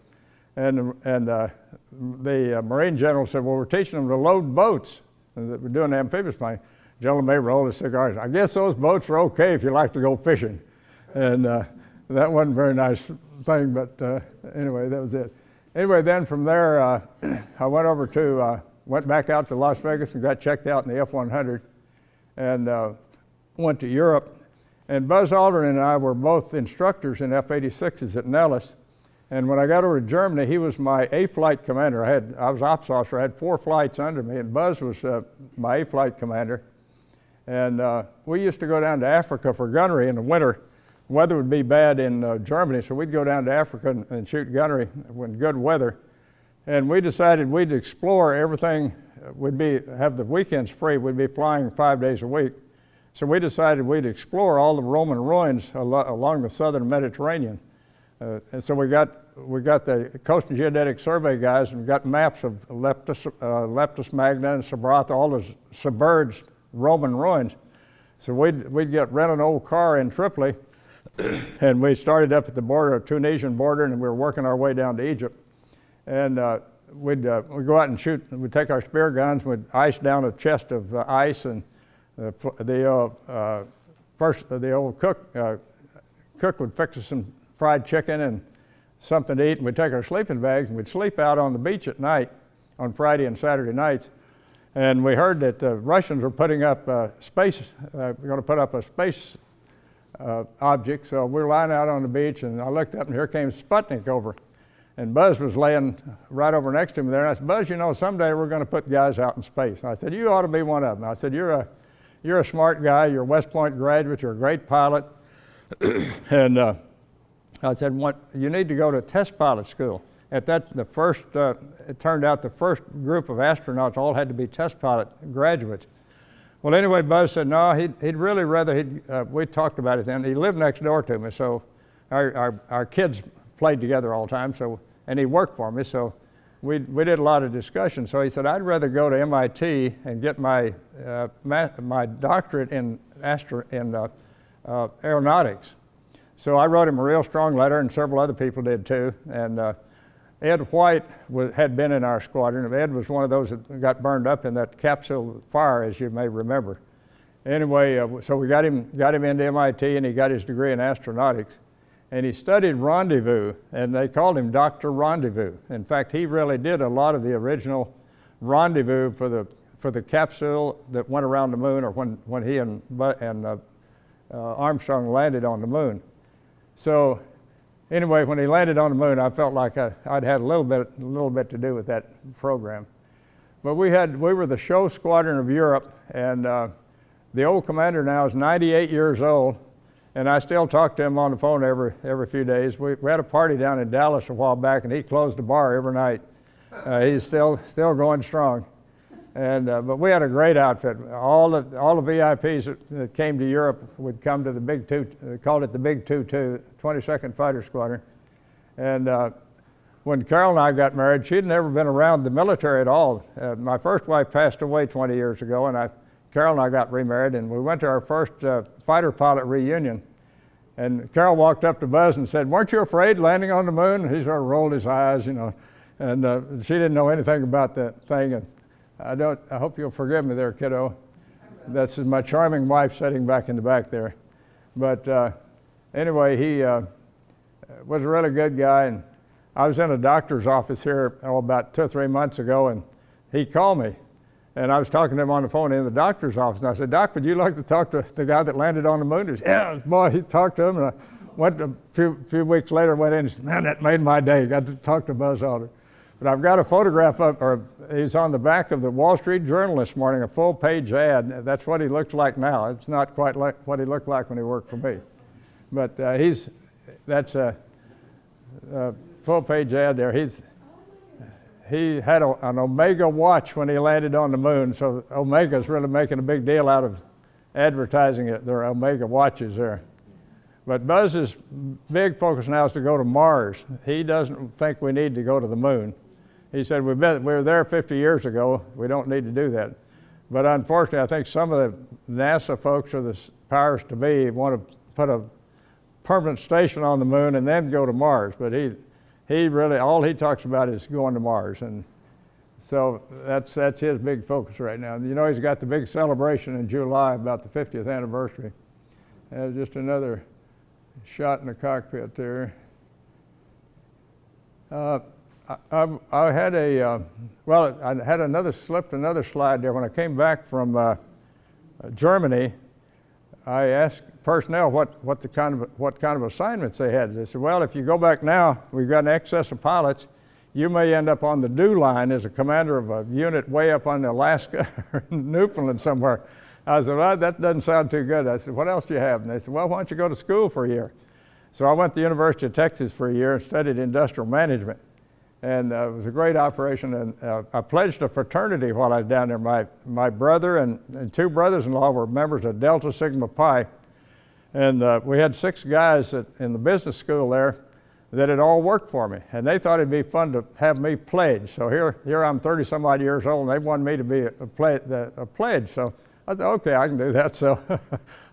And the Marine general said, well, we're teaching them to load boats. And we're doing amphibious plane. General LeMay rolled his cigar and said, I guess those boats are okay if you like to go fishing. And that wasn't a very nice thing, but anyway, that was it. Anyway, then from there, I went back out to Las Vegas and got checked out in the F-100 and went to Europe. And Buzz Aldrin and I were both instructors in F-86s at Nellis. And when I got over to Germany, he was my A-flight commander. I was ops officer. I had 4 flights under me, and Buzz was my A-flight commander. And we used to go down to Africa for gunnery in the winter. The weather would be bad in Germany, so we'd go down to Africa and shoot gunnery when good weather. And we decided we'd explore everything. Have the weekends free. We'd be flying 5 days a week. So we decided we'd explore all the Roman ruins along the southern Mediterranean. And so we got the Coast and Geodetic Survey guys and got maps of Leptis Magna and Sabratha, all those submerged Roman ruins. So we'd rent an old car in Tripoli, and we started up at the border, Tunisian border, and we were working our way down to Egypt. And we'd go out and shoot. We'd take our spear guns, we'd ice down a chest of ice, and the old cook would fix us some fried chicken and something to eat, and we'd take our sleeping bags and we'd sleep out on the beach at night on Friday and Saturday nights. And we heard that the Russians were putting up going to put up a space object, so we were lying out on the beach, and I looked up and here came Sputnik over. And Buzz was laying right over next to me there, and I said, Buzz, someday we're going to put guys out in space. And I said, you ought to be one of them. I said, you're a smart guy, you're a West Point graduate, you're a great pilot. And I said, you need to go to test pilot school. At that, it turned out the first group of astronauts all had to be test pilot graduates. Well, anyway, Buzz said, no, he'd really rather, we talked about it then. He lived next door to me, so our kids played together all the time, and he worked for me, so we did a lot of discussion. So he said, I'd rather go to MIT and get my doctorate in aeronautics. So I wrote him a real strong letter, and several other people did too. And Ed White had been in our squadron. Ed was one of those that got burned up in that capsule fire, as you may remember. Anyway, so we got him into MIT, and he got his degree in astronautics. And he studied rendezvous, and they called him Dr. Rendezvous. In fact, he really did a lot of the original rendezvous for the capsule that went around the moon, or when he and Armstrong landed on the moon. So anyway, when he landed on the moon, I felt like I'd had a little bit to do with that program. But we were the show squadron of Europe, and the old commander now is 98 years old, and I still talk to him on the phone every few days. We had a party down in Dallas a while back, and he closed the bar every night. He's still going strong. And but we had a great outfit. All the VIPs that came to Europe would come to the Big Two. They called it the Big 2-2, 22nd Fighter Squadron. And when Carol and I got married, she'd never been around the military at all. My first wife passed away 20 years ago, and Carol and I got remarried, and we went to our first fighter pilot reunion. And Carol walked up to Buzz and said, "Weren't you afraid landing on the moon?" And he sort of rolled his eyes, you know, and she didn't know anything about that thing. And I hope you'll forgive me there, kiddo. That's my charming wife sitting back in the back there. But anyway, he was a really good guy. And I was in a doctor's office here about 2 or 3 months ago, and he called me. And I was talking to him on the phone in the doctor's office. And I said, "Doc, would you like to talk to the guy that landed on the moon?" He said, "Yeah." Boy, he talked to him. And I went a few weeks later, went in and said, "Man, that made my day. Got to talk to Buzz Aldrin." But I've got a photograph he's on the back of the Wall Street Journal this morning, a full-page ad. That's what he looks like now. It's not quite like what he looked like when he worked for me. But that's a full-page ad there. He had an Omega watch when he landed on the moon, so Omega's really making a big deal out of advertising it, their Omega watches there. But Buzz's big focus now is to go to Mars. He doesn't think we need to go to the moon. He said, we were there 50 years ago. We don't need to do that. But unfortunately, I think some of the NASA folks or the powers to be want to put a permanent station on the moon and then go to Mars. But he really, all he talks about is going to Mars. And so that's his big focus right now. You know, he's got the big celebration in July about the 50th anniversary. Just another shot in the cockpit there. I had another slide there. When I came back from Germany, I asked personnel what kind of assignments they had. They said, "Well, if you go back now, we've got an excess of pilots. You may end up on the DEW line as a commander of a unit way up on Alaska or Newfoundland somewhere." I said, "Well, that doesn't sound too good." I said, "What else do you have?" And they said, "Well, why don't you go to school for a year?" So I went to the University of Texas for a year and studied industrial management. And it was a great operation. And I pledged a fraternity while I was down there. My brother and 2 brothers-in-law were members of Delta Sigma Pi. And we had 6 guys in the business school there that had all worked for me. And they thought it'd be fun to have me pledge. So here I'm 30-some-odd years old, and they wanted me to be a pledge. So I thought, okay, I can do that. So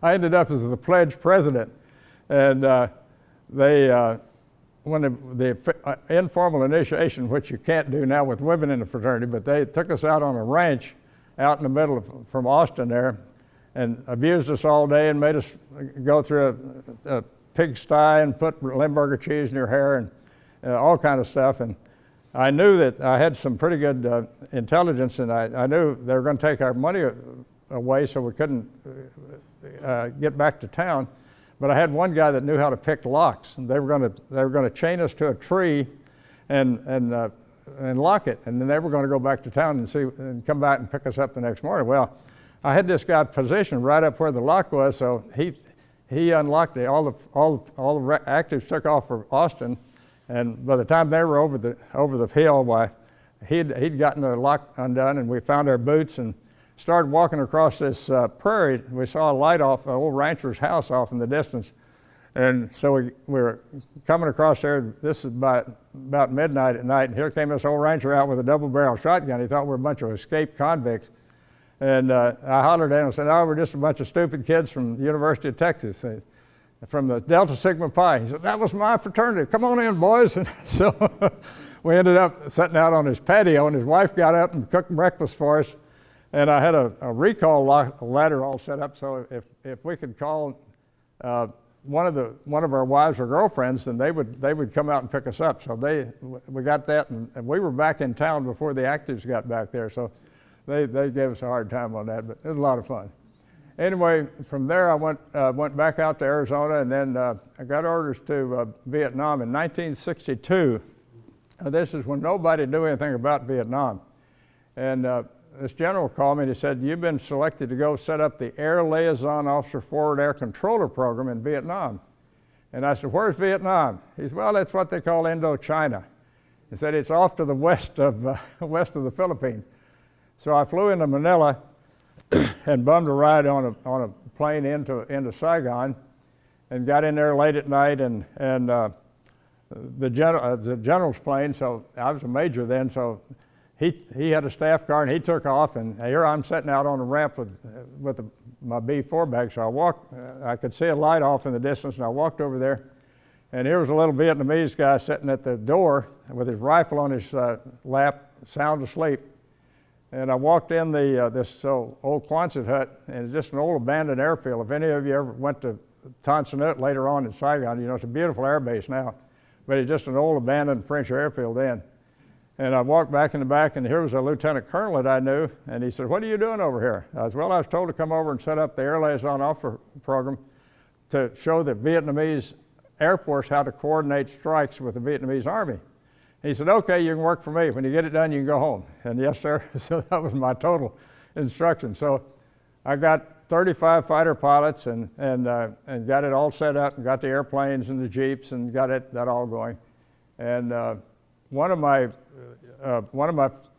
I ended up as the pledge president. And when the informal initiation, which you can't do now with women in the fraternity, but they took us out on a ranch out in the middle from Austin there and abused us all day and made us go through a pigsty and put Limburger cheese in your hair and all kind of stuff. And I knew that I had some pretty good intelligence, and I knew they were going to take our money away, so we couldn't get back to town. But I had one guy that knew how to pick locks, and they were going to chain us to a tree and lock it, and then they were going to go back to town and come back and pick us up the next morning. Well, I had this guy positioned right up where the lock was, so he unlocked it. All the actives took off for Austin, and by the time they were over the hill, why, he'd gotten the lock undone, and we found our boots and started walking across this prairie. We saw a light off an old rancher's house off in the distance, and so we were coming across there. This is about midnight at night, and here came this old rancher out with a double-barrel shotgun. He thought we were a bunch of escaped convicts. And I hollered at him and said, "Oh, we're just a bunch of stupid kids from the University of Texas, from the Delta Sigma Pi." He said, "That was my fraternity. Come on in, boys." And so we ended up sitting out on his patio, and his wife got up and cooked breakfast for us. And I had a recall ladder all set up, so if we could call one of our wives or girlfriends, then they would come out and pick us up. So we got that, and we were back in town before the actives got back there. So they gave us a hard time on that, but it was a lot of fun. Anyway, from there I went back out to Arizona, and then I got orders to Vietnam in 1962. This is when nobody knew anything about Vietnam. And this general called me and he said, "You've been selected to go set up the Air Liaison Officer Forward Air Controller Program in Vietnam." And I said, "Where's Vietnam?" He said, "Well, that's what they call Indochina." He said, "It's off to the west of the Philippines." So I flew into Manila and bummed a ride on a plane into Saigon, and got in there late at night, and the general's plane. So I was a major then, so he had a staff car, and he took off, and here I'm sitting out on the ramp with my B-4 bag. So I walked. I could see a light off in the distance, and I walked over there, and here was a little Vietnamese guy sitting at the door with his rifle on his lap, sound asleep. And I walked in this old Quonset hut, and it's just an old abandoned airfield. If any of you ever went to Tan Son Nhut later on in Saigon, you know it's a beautiful air base now, but it's just an old abandoned French airfield then. And I walked back in the back, and here was a lieutenant colonel that I knew, and he said, "What are you doing over here?" I said, "Well, I was told to come over and set up the Air Liaison Officer Program to show the Vietnamese Air Force how to coordinate strikes with the Vietnamese Army." He said, "Okay, you can work for me. When you get it done, you can go home." And yes, sir. So that was my total instruction. So I got 35 fighter pilots and got it all set up, and got the airplanes and the jeeps, and got that all going. And one of my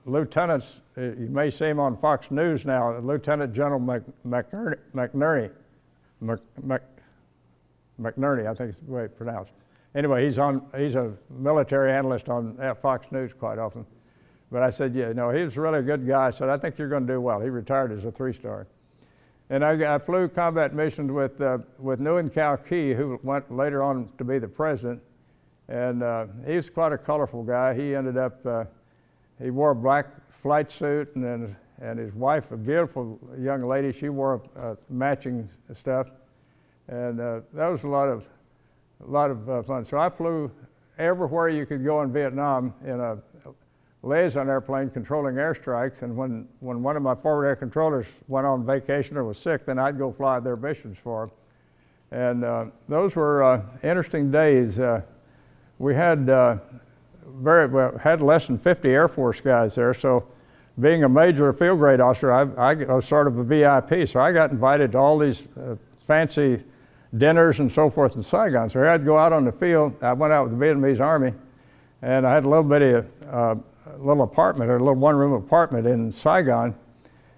lieutenants, you may see him on Fox News now, Lieutenant General McNerney, I think is the way it's pronounced. Anyway, he's a military analyst on Fox News quite often. But I said, "Yeah, no, he was really a good guy." I said, "I think you're going to do well." He retired as a 3-star. And I flew combat missions with Nguyen Cao Ky, who went later on to be the president. And he was quite a colorful guy. He ended up, he wore a black flight suit, and his wife, a beautiful young lady, she wore matching stuff. And that was a lot of fun. So I flew everywhere you could go in Vietnam in a liaison airplane controlling airstrikes. And when one of my forward air controllers went on vacation or was sick, then I'd go fly their missions for them. And those were interesting days. We had had less than 50 Air Force guys there. So being a major field grade officer, I was sort of a VIP. So I got invited to all these fancy dinners and so forth in Saigon. So I'd go out on the field. I went out with the Vietnamese Army, and I had a little bitty little apartment, or a little one-room apartment in Saigon,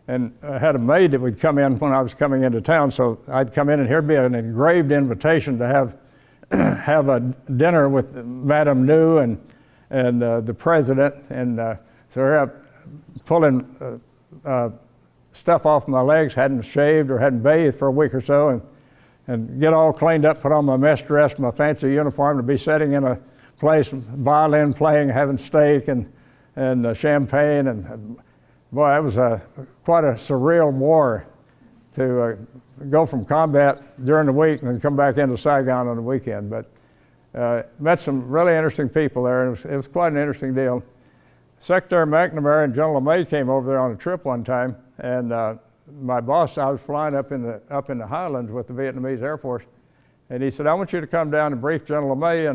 and I had a maid that would come in when I was coming into town. So I'd come in, and here'd be an engraved invitation to have a dinner with Madame New and the president. And so here I'm pulling stuff off my legs, hadn't shaved or hadn't bathed for a week or so, and get all cleaned up, put on my mess dress, my fancy uniform, to be sitting in a place, violin playing, having steak and champagne. And boy, it was quite a surreal war to go from combat during the week and then come back into Saigon on the weekend. But met some really interesting people there, and it was quite an interesting deal. Secretary McNamara and General LeMay came over there on a trip one time, and my boss, I was flying up in the highlands with the Vietnamese Air Force, and he said, "I want you to come down and brief General LeMay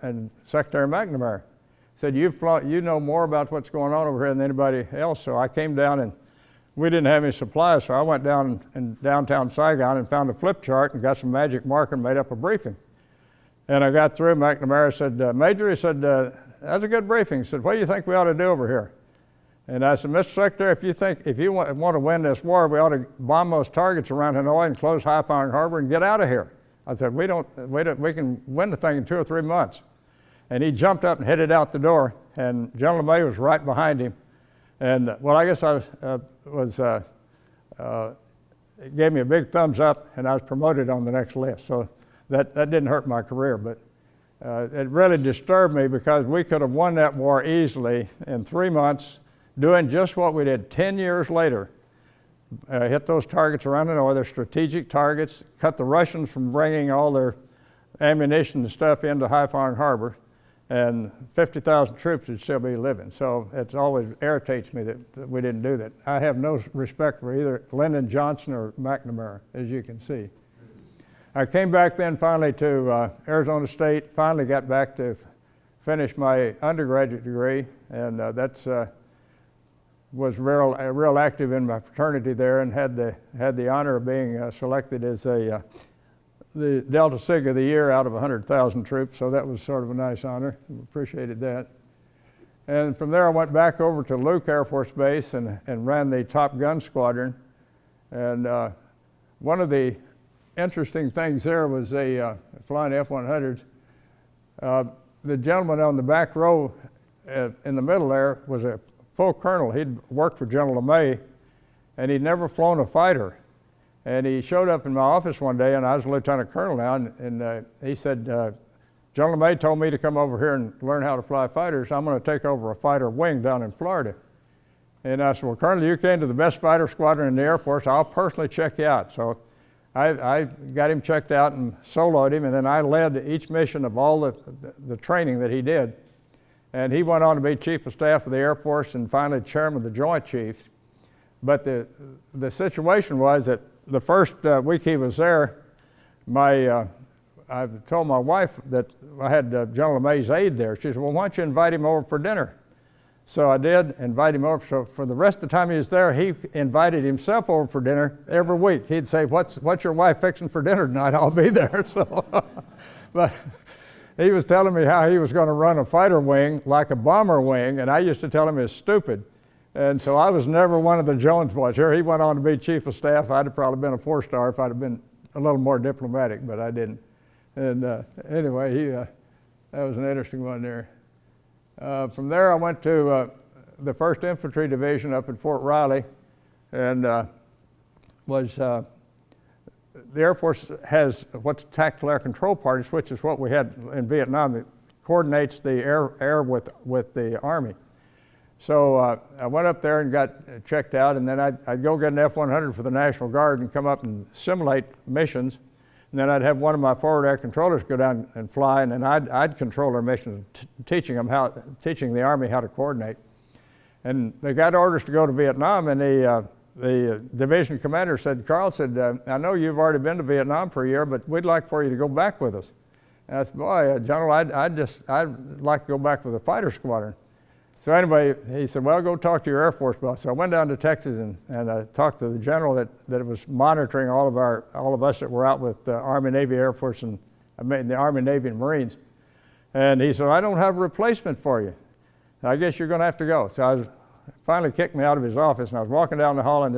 and Secretary McNamara." He said, "You know more about what's going on over here than anybody else." So I came down and we didn't have any supplies, so I went down in downtown Saigon and found a flip chart and got some magic marker and made up a briefing. And I got through, McNamara said, Major, he said, that's a good briefing. He said, what do you think we ought to do over here? And I said, Mr. Secretary, if you want to win this war, we ought to bomb those targets around Hanoi and close Haiphong Harbor and get out of here. I said, we can win the thing in 2 or 3 months. And he jumped up and headed out the door, and General May was right behind him. And well, I guess I it gave me a big thumbs up, and I was promoted on the next list. So that didn't hurt my career, but it really disturbed me because we could have won that war easily in 3 months, doing just what we did 10 years later. Hit those targets around the north, their strategic targets, cut the Russians from bringing all their ammunition and stuff into Haiphong Harbor, and 50,000 troops would still be living. So it always irritates me that we didn't do that. I have no respect for either Lyndon Johnson or McNamara, as you can see. I came back then finally to Arizona State, finally got back to finish my undergraduate degree, and was real active in my fraternity there, and had the honor of being selected as the Delta Sig of the Year out of 100,000 troops, so that was sort of a nice honor. Appreciated that. And from there I went back over to Luke Air Force Base and ran the Top Gun Squadron. And one of the interesting things there was flying F-100s. The gentleman on the back row in the middle there was a full colonel. He'd worked for General LeMay, and he'd never flown a fighter. And he showed up in my office one day, and I was a lieutenant colonel now, and he said, General LeMay told me to come over here and learn how to fly fighters. I'm going to take over a fighter wing down in Florida. And I said, well, Colonel, you came to the best fighter squadron in the Air Force. I'll personally check you out. So I got him checked out and soloed him, and then I led each mission of all the training that he did. And he went on to be Chief of Staff of the Air Force and finally Chairman of the Joint Chiefs. But the situation was that the first week he was there, I told my wife that I had General LeMay's aide there. She said, well, why don't you invite him over for dinner? So I did invite him over. So for the rest of the time he was there, he invited himself over for dinner every week. He'd say, what's your wife fixing for dinner tonight? I'll be there. So, but he was telling me how he was going to run a fighter wing like a bomber wing, and I used to tell him it's stupid. And so I was never one of the Jones boys. Here he went on to be Chief of Staff. I'd have probably been a 4-star if I'd have been a little more diplomatic, but I didn't. And anyway, that was an interesting one there. From there I went to the 1st Infantry Division up at Fort Riley, and the Air Force has what's Tactical Air Control Parties, which is what we had in Vietnam. That coordinates the air with the Army. So I went up there and got checked out, and then I'd go get an F-100 for the National Guard and come up and simulate missions. And then I'd have one of my forward air controllers go down and fly, and then I'd control their missions, teaching the Army how to coordinate. And they got orders to go to Vietnam, and the division commander said, Carl said, I know you've already been to Vietnam for a year, but we'd like for you to go back with us. And I said, boy, General, I'd like to go back with a fighter squadron. So anyway, he said, well, go talk to your Air Force boss. So I went down to Texas and talked to the general that was monitoring all of us that were out with the Army, Navy, Air Force, and the Army, Navy, and Marines. And he said, I don't have a replacement for you. I guess you're going to have to go. So I finally kicked me out of his office, and I was walking down the hall, and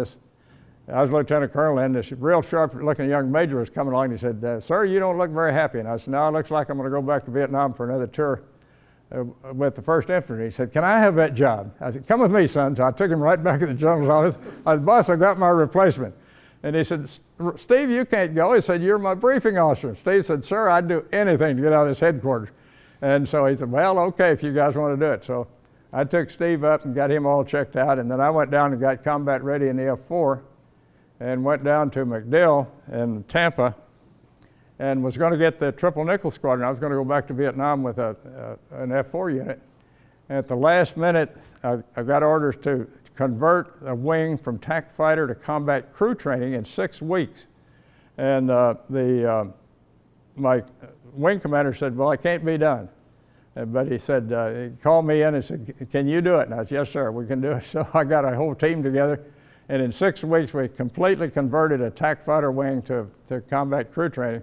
I was Lieutenant Colonel, and this real sharp-looking young major was coming along, and he said, sir, you don't look very happy. And I said, no, it looks like I'm going to go back to Vietnam for another tour with the 1st Infantry. He said, can I have that job? I said, come with me, son. So I took him right back to the general's office. I said, boss, I got my replacement. And he said, Steve, you can't go. He said, you're my briefing officer. Steve said, sir, I'd do anything to get out of this headquarters. And so he said, well, okay, if you guys want to do it. So I took Steve up and got him all checked out, and then I went down and got combat ready in the F-4 and went down to MacDill in Tampa and was going to get the Triple Nickel Squadron. I was going to go back to Vietnam with an F-4 unit. And at the last minute, I got orders to convert a wing from TAC fighter to combat crew training in 6 weeks. And my wing commander said, well, it can't be done. But he said, he called me in and said, can you do it? And I said, yes, sir, we can do it. So I got a whole team together, And in 6 weeks, we completely converted a TAC fighter wing to combat crew training.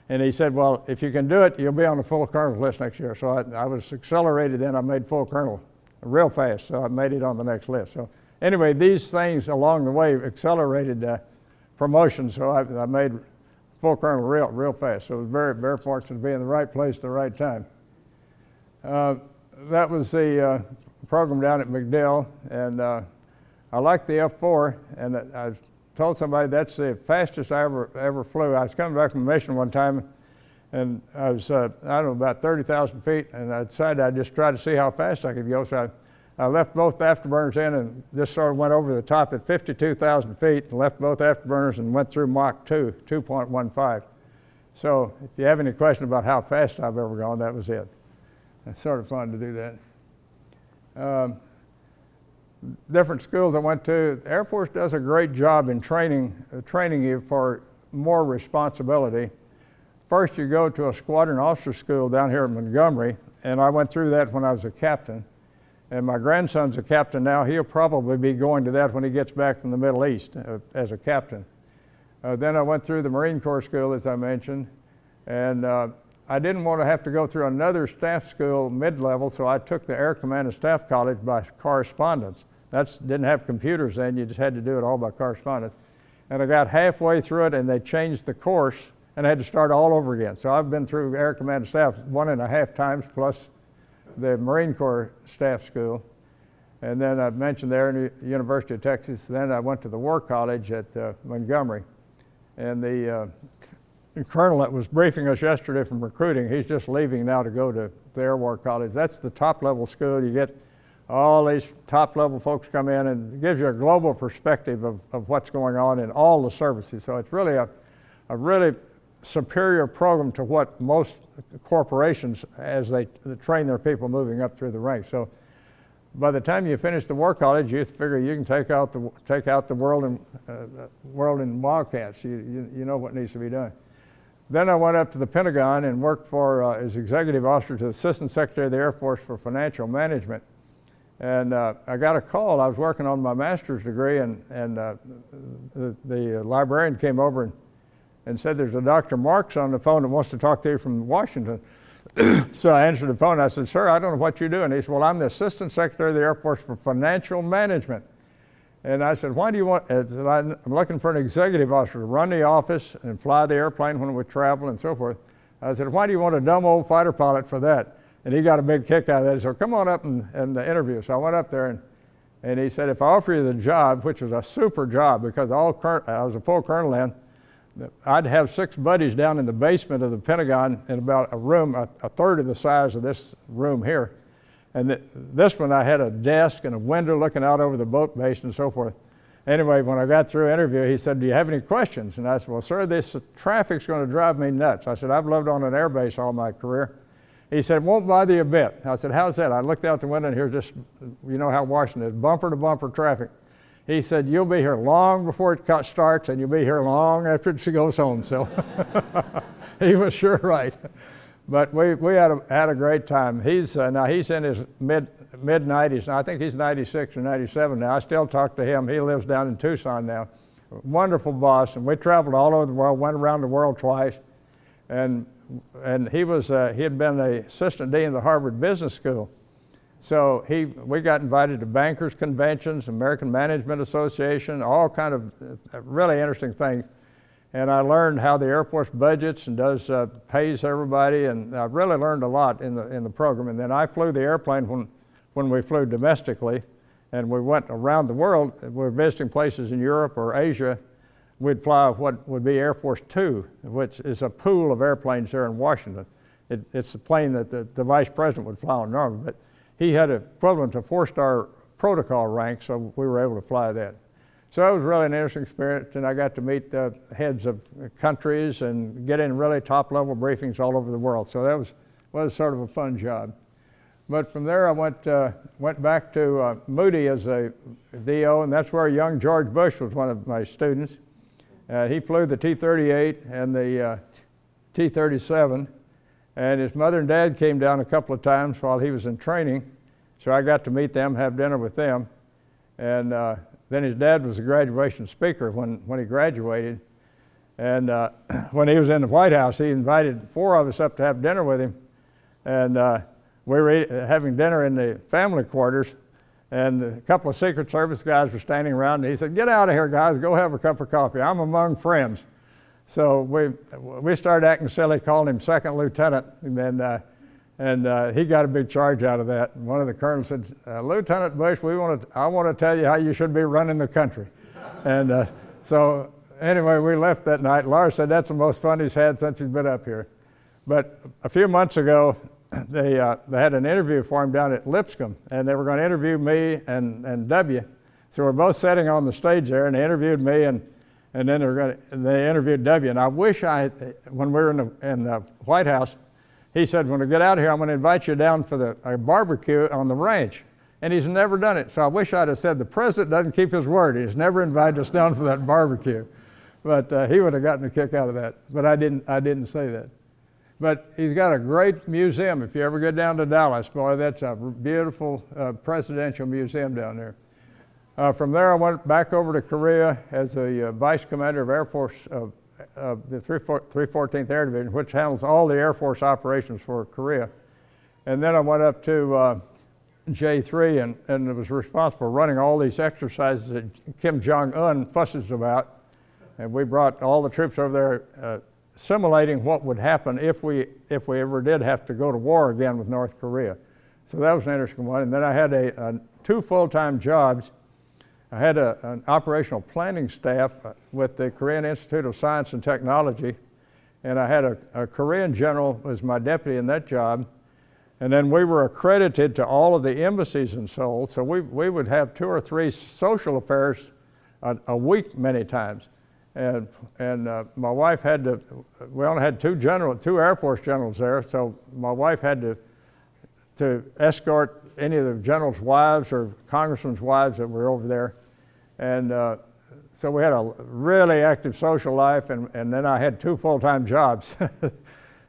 And he said, well, if you can do it, you'll be on the full colonel's list next year. So I was accelerated then. I made full colonel real fast, so I made it on the next list. So anyway, these things along the way accelerated promotion, so I made full colonel real fast. So I was very, very fortunate to be in the right place at the right time. That was the program down at MacDill, and I liked the F4, and I told somebody that's the fastest I ever flew. I was coming back from a mission one time, and I was, I don't know, about 30,000 feet, and I decided I'd just try to see how fast I could go. So I left both afterburners in and just sort of went over the top at 52,000 feet, and left both afterburners and went through Mach 2, 2.15. So if you have any question about how fast I've ever gone, that was it. It's sort of fun to do that. Different schools I went to, the Air Force does a great job in training you for more responsibility. First, you go to a squadron officer school down here in Montgomery, and I went through that when I was a captain. And my grandson's a captain now. He'll probably be going to that when he gets back from the Middle East as a captain. Then I went through the Marine Corps school, as I mentioned, and I didn't want to have to go through another staff school mid-level, so I took the Air Command and Staff College by correspondence. Didn't have computers then, you just had to do it all by correspondence. And I got halfway through it and they changed the course and I had to start all over again. So I've been through Air Command and Staff 1.5 times plus the Marine Corps Staff School. And then I mentioned there in the University of Texas. Then I went to the War College at Montgomery. And the colonel that was briefing us yesterday from recruiting, he's just leaving now to go to the Air War College. That's the top level school. You get all these top level folks come in and it gives you a global perspective of what's going on in all the services. So it's really a really superior program to what most corporations as they train their people moving up through the ranks. So by the time you finish the War College, you figure you can take out the world in wildcats. You know what needs to be done. Then I went up to the Pentagon and worked for as executive officer to the Assistant Secretary of the Air Force for Financial Management. And I got a call. I was working on my master's degree, and the librarian came over and said, there's a Dr. Marks on the phone that wants to talk to you from Washington. So I answered the phone. I said, sir, I don't know what you're doing. He said, well, I'm the Assistant Secretary of the Air Force for Financial Management. And I said, why do you want, I'm looking for an executive officer to run the office and fly the airplane when we travel and so forth. I said, why do you want a dumb old fighter pilot for that? And he got a big kick out of that. He said, come on up and interview. So I went up there and he said, if I offer you the job, which was a super job because I was a full colonel then, I'd have 6 buddies down in the basement of the Pentagon in about a room, a third of the size of this room here. And this one I had a desk and a window looking out over the boat base and so forth. Anyway, when I got through interview, he said, do you have any questions? And I said, well, sir, this traffic's going to drive me nuts. I said, I've lived on an air base all my career. He said, won't bother you a bit. I said, how's that? I looked out the window and here's just, you know how Washington is, bumper to bumper traffic. He said, you'll be here long before it starts and you'll be here long after she goes home. So he was sure right. But we had a great time. Now he's in his mid-90s. I think he's 96 or 97 now. I still talk to him. He lives down in Tucson now. Wonderful boss. And we traveled all over the world, went around the world twice. And he had been the assistant dean of the Harvard Business School. So we got invited to bankers conventions, American Management Association, all kind of really interesting things. And I learned how the Air Force budgets and pays everybody, and I really learned a lot in the program. And then I flew the airplane when we flew domestically, and we went around the world. We were visiting places in Europe or Asia. We'd fly what would be Air Force 2, which is a pool of airplanes there in Washington. It's a plane that the vice president would fly on normally, but he had an equivalent to 4-star protocol rank, so we were able to fly that. So it was really an interesting experience, and I got to meet the heads of countries and get in really top-level briefings all over the world. So that was sort of a fun job. But from there, I went back to Moody as a DO, and that's where young George Bush was one of my students. He flew the T-38 and the T-37, and his mother and dad came down a couple of times while he was in training, so I got to meet them, have dinner with them, and then his dad was the graduation speaker when he graduated. And when he was in the White House, he invited 4 of us up to have dinner with him. And we were having dinner in the family quarters, and a couple of Secret Service guys were standing around, and he said, "Get out of here, guys, go have a cup of coffee. I'm among friends." So we started acting silly, calling him second lieutenant, and he got a big charge out of that. And one of the colonels said, "Lieutenant Bush, I want to tell you how you should be running the country." And so anyway, we left that night. Laura said that's the most fun he's had since he's been up here. But a few months ago, they had an interview for him down at Lipscomb, and they were going to interview me and W. So we're both sitting on the stage there, and they interviewed me, and then they interviewed W. And I wish when we were in the White House, he said, "When we get out of here, I'm going to invite you down for a barbecue on the ranch." And he's never done it. So I wish I'd have said, the president doesn't keep his word. He's never invited us down for that barbecue. But he would have gotten a kick out of that. But I didn't say that. But he's got a great museum. If you ever get down to Dallas, boy, that's a beautiful presidential museum down there. From there, I went back over to Korea as a vice commander of Air Force of the 314th Air Division, which handles all the Air Force operations for Korea. And then I went up to J3 and was responsible for running all these exercises that Kim Jong-un fusses about. And we brought all the troops over there simulating what would happen if we ever did have to go to war again with North Korea. So that was an interesting one. And then I had 2 full-time jobs. I had an operational planning staff with the Korean Institute of Science and Technology, and I had a Korean general as my deputy in that job. And then we were accredited to all of the embassies in Seoul, so we would have 2 or 3 social affairs a week many times. And my wife we only had 2 Air Force generals there, so my wife had to escort any of the generals' wives or congressmen's wives that were over there. And so we had a really active social life, and then I had 2 full-time jobs.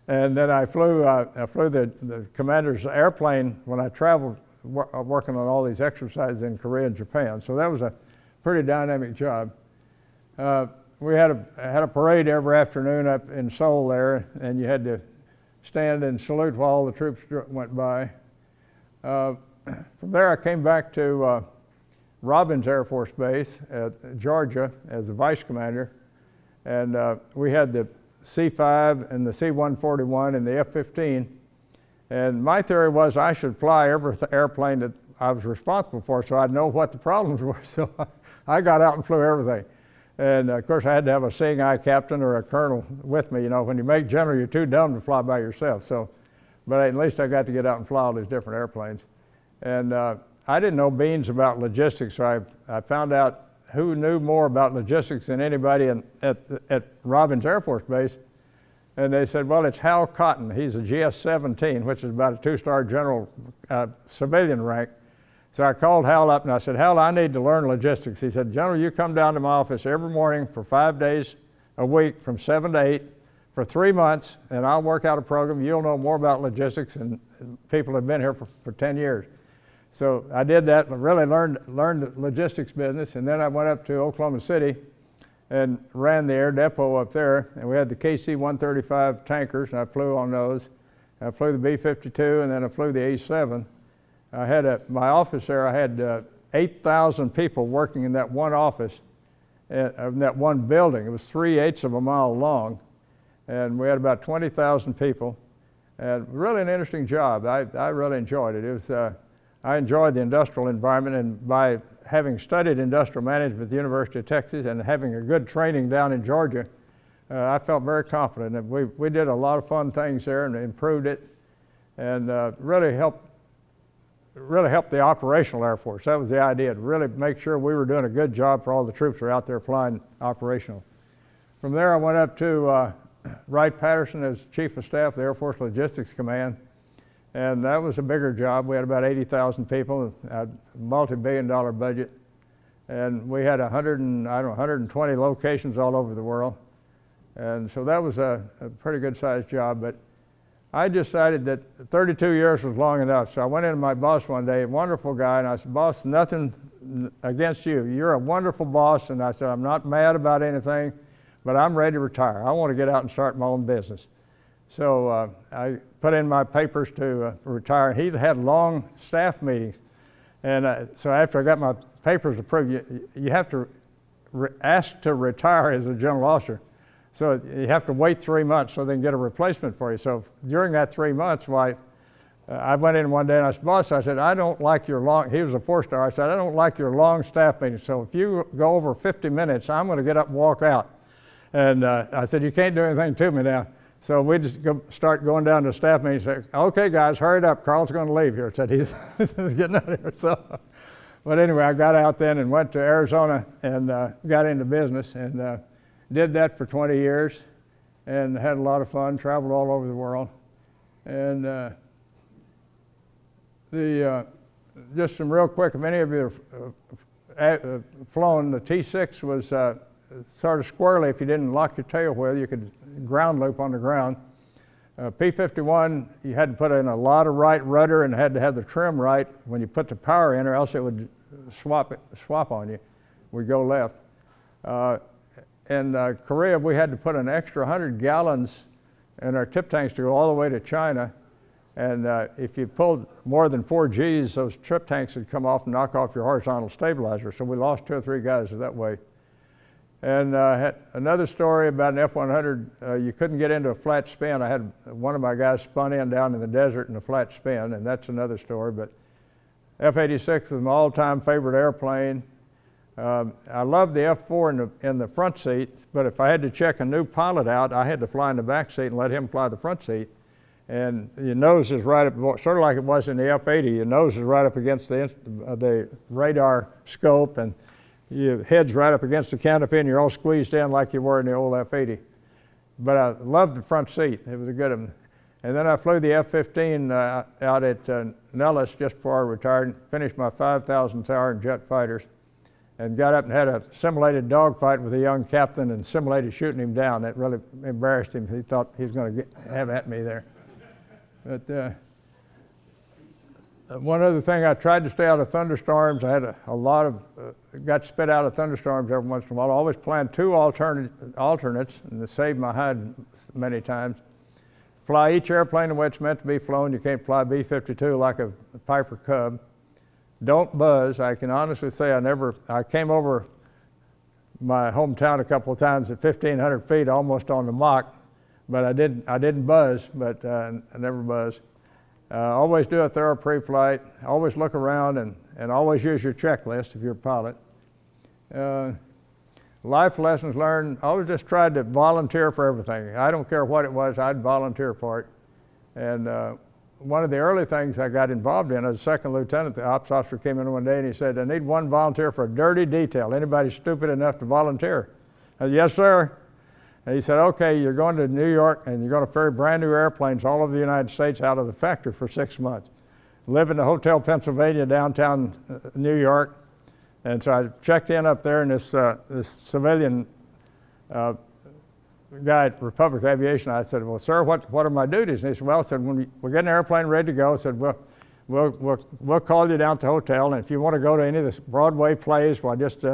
And then I flew the commander's airplane when I traveled working on all these exercises in Korea and Japan. So that was a pretty dynamic job. We had a parade every afternoon up in Seoul there, and you had to stand and salute while all the troops went by. From there, I came back to Robins Air Force Base at Georgia as the vice commander, and we had the C-5 and the C-141 and the F-15. And my theory was I should fly every airplane that I was responsible for so I'd know what the problems were. So I got out and flew everything. And of course I had to have a seeing eye captain or a colonel with me. You know, when you make general, you're too dumb to fly by yourself. But at least I got to get out and fly all these different airplanes. And I didn't know beans about logistics, so I found out who knew more about logistics than anybody at Robins Air Force Base. And they said, well, it's Hal Cotton. He's a GS-17, which is about a 2-star general civilian rank. So I called Hal up and I said, Hal, I need to learn logistics. He said, General, you come down to my office every morning for 5 days a week from 7 to 8 for 3 months, and I'll work out a program. You'll know more about logistics than people have been here for 10 years. So I did that and really learned the logistics business, and then I went up to Oklahoma City and ran the air depot up there, and we had the KC-135 tankers, and I flew on those. I flew the B-52, and then I flew the A-7. I had my office there, I had 8,000 people working in that one office, in that one building. It was 3/8 of a mile long, and we had about 20,000 people, and really an interesting job. I really enjoyed it. It was, I enjoyed the industrial environment, and by having studied industrial management at the University of Texas and having a good training down in Georgia, I felt very confident. And we did a lot of fun things there and improved it, and really helped the operational Air Force. That was the idea, to really make sure we were doing a good job for all the troops who were out there flying operational. From there, I went up to Wright-Patterson as Chief of Staff of the Air Force Logistics Command, and that was a bigger job. We had about 80,000 people, a multi-billion-dollar budget, and we had 120 locations all over the world, and so that was a pretty good-sized job. But I decided that 32 years was long enough, so I went into my boss one day, a wonderful guy, and I said, boss, nothing against you. You're a wonderful boss. And I said, I'm not mad about anything, but I'm ready to retire. I want to get out and start my own business. So I put in my papers to retire. He had long staff meetings. And so after I got my papers approved, you have to ask to retire as a general officer. So you have to wait 3 months so they can get a replacement for you. So during that 3 months, I went in one day and I said, boss, I said, I don't like your long, he was a 4-star, I said, I don't like your long staff meetings. So if you go over 50 minutes, I'm going to get up and walk out. And I said, you can't do anything to me now. So we just start going down to staff meetings and say, okay guys, hurry up, Carl's going to leave here. I said, he's getting out of here. So, but anyway, I got out then and went to Arizona and got into business and did that for 20 years and had a lot of fun, traveled all over the world. And just some real quick, if any of you have flown, the T6 was sort of squirrely. If you didn't lock your tail well, you could ground loop on the ground. P-51, you had to put in a lot of right rudder and had to have the trim right when you put the power in, or else it would swap on you. We'd go left. In Korea, we had to put an extra 100 gallons in our tip tanks to go all the way to China. And if you pulled more than 4 Gs, those trip tanks would come off and knock off your horizontal stabilizer. So we lost 2 or 3 guys that way. And had another story about an F-100. You couldn't get into a flat spin. I had one of my guys spun in down in the desert in a flat spin, and that's another story. But F-86 was my all-time favorite airplane. I loved the F-4 in the front seat, but if I had to check a new pilot out, I had to fly in the back seat and let him fly the front seat. And your nose is right up, sort of like it was in the F-80, your nose is right up against the radar scope, and your head's right up against the canopy, and you're all squeezed in like you were in the old F-80. But I loved the front seat. It was a good one. And then I flew the F-15 out at Nellis just before I retired, finished my 5,000th hour in jet fighters, and got up and had a simulated dogfight with a young captain and simulated shooting him down. That really embarrassed him. He thought he was going to have at me there. But one other thing, I tried to stay out of thunderstorms. I had a lot of, got spit out of thunderstorms every once in a while. I always planned 2 alternates, and to save my hide many times. Fly each airplane the way it's meant to be flown. You can't fly B-52 like a Piper Cub. Don't buzz. I can honestly say I came over my hometown a couple of times at 1,500 feet, almost on the Mach. But I didn't buzz, but I never buzz. Always do a thorough pre-flight. Always look around and always use your checklist if you're a pilot. Life lessons learned, I always just tried to volunteer for everything. I don't care what it was, I'd volunteer for it. And one of the early things I got involved in as a second lieutenant, the ops officer came in one day and he said, I need 1 volunteer for a dirty detail. Anybody stupid enough to volunteer? I said, yes, sir. And he said, okay, you're going to New York and you're going to ferry brand new airplanes all over the United States out of the factory for 6 months. Live in the Hotel Pennsylvania, downtown New York. And so I checked in up there, and this civilian guy at Republic Aviation, I said, well, sir, what are my duties? And he said, well, I said, when we get an airplane ready to go, I said, we'll call you down to the hotel, and if you want to go to any of the Broadway plays, well, just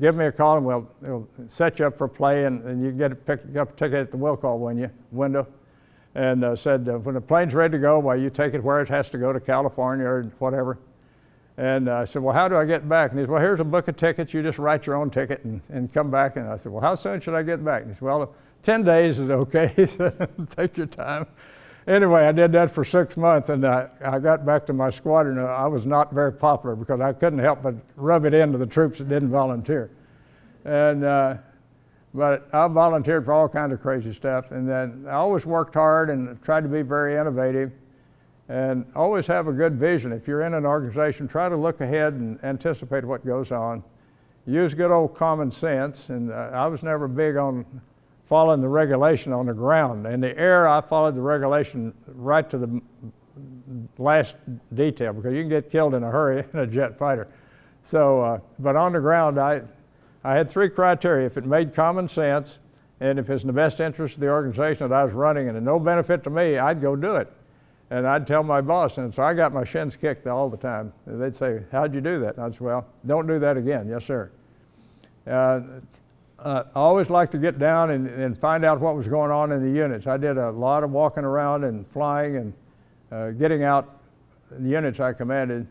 give me a call and we'll set you up for play, and you get pick up a ticket at the will call window. And said, when the plane's ready to go, well, you take it where it has to go to California or whatever. And I said, well, how do I get back? And he said, well, here's a book of tickets. You just write your own ticket and come back. And I said, well, how soon should I get back? And he said, well, 10 days is okay. He said, take your time. Anyway, I did that for 6 months, and I got back to my squadron. I was not very popular because I couldn't help but rub it into the troops that didn't volunteer. And but I volunteered for all kinds of crazy stuff. And then I always worked hard and tried to be very innovative and always have a good vision. If you're in an organization, try to look ahead and anticipate what goes on. Use good old common sense. And I was never big on following the regulation on the ground. In the air, I followed the regulation right to the last detail because you can get killed in a hurry in a jet fighter. So, but on the ground, I had 3 criteria. If it made common sense and if it's in the best interest of the organization that I was running and no benefit to me, I'd go do it. And I'd tell my boss, and so I got my shins kicked all the time. And they'd say, how'd you do that? And I'd say, well, don't do that again. Yes, sir. I always liked to get down and find out what was going on in the units. I did a lot of walking around and flying and getting out the units I commanded.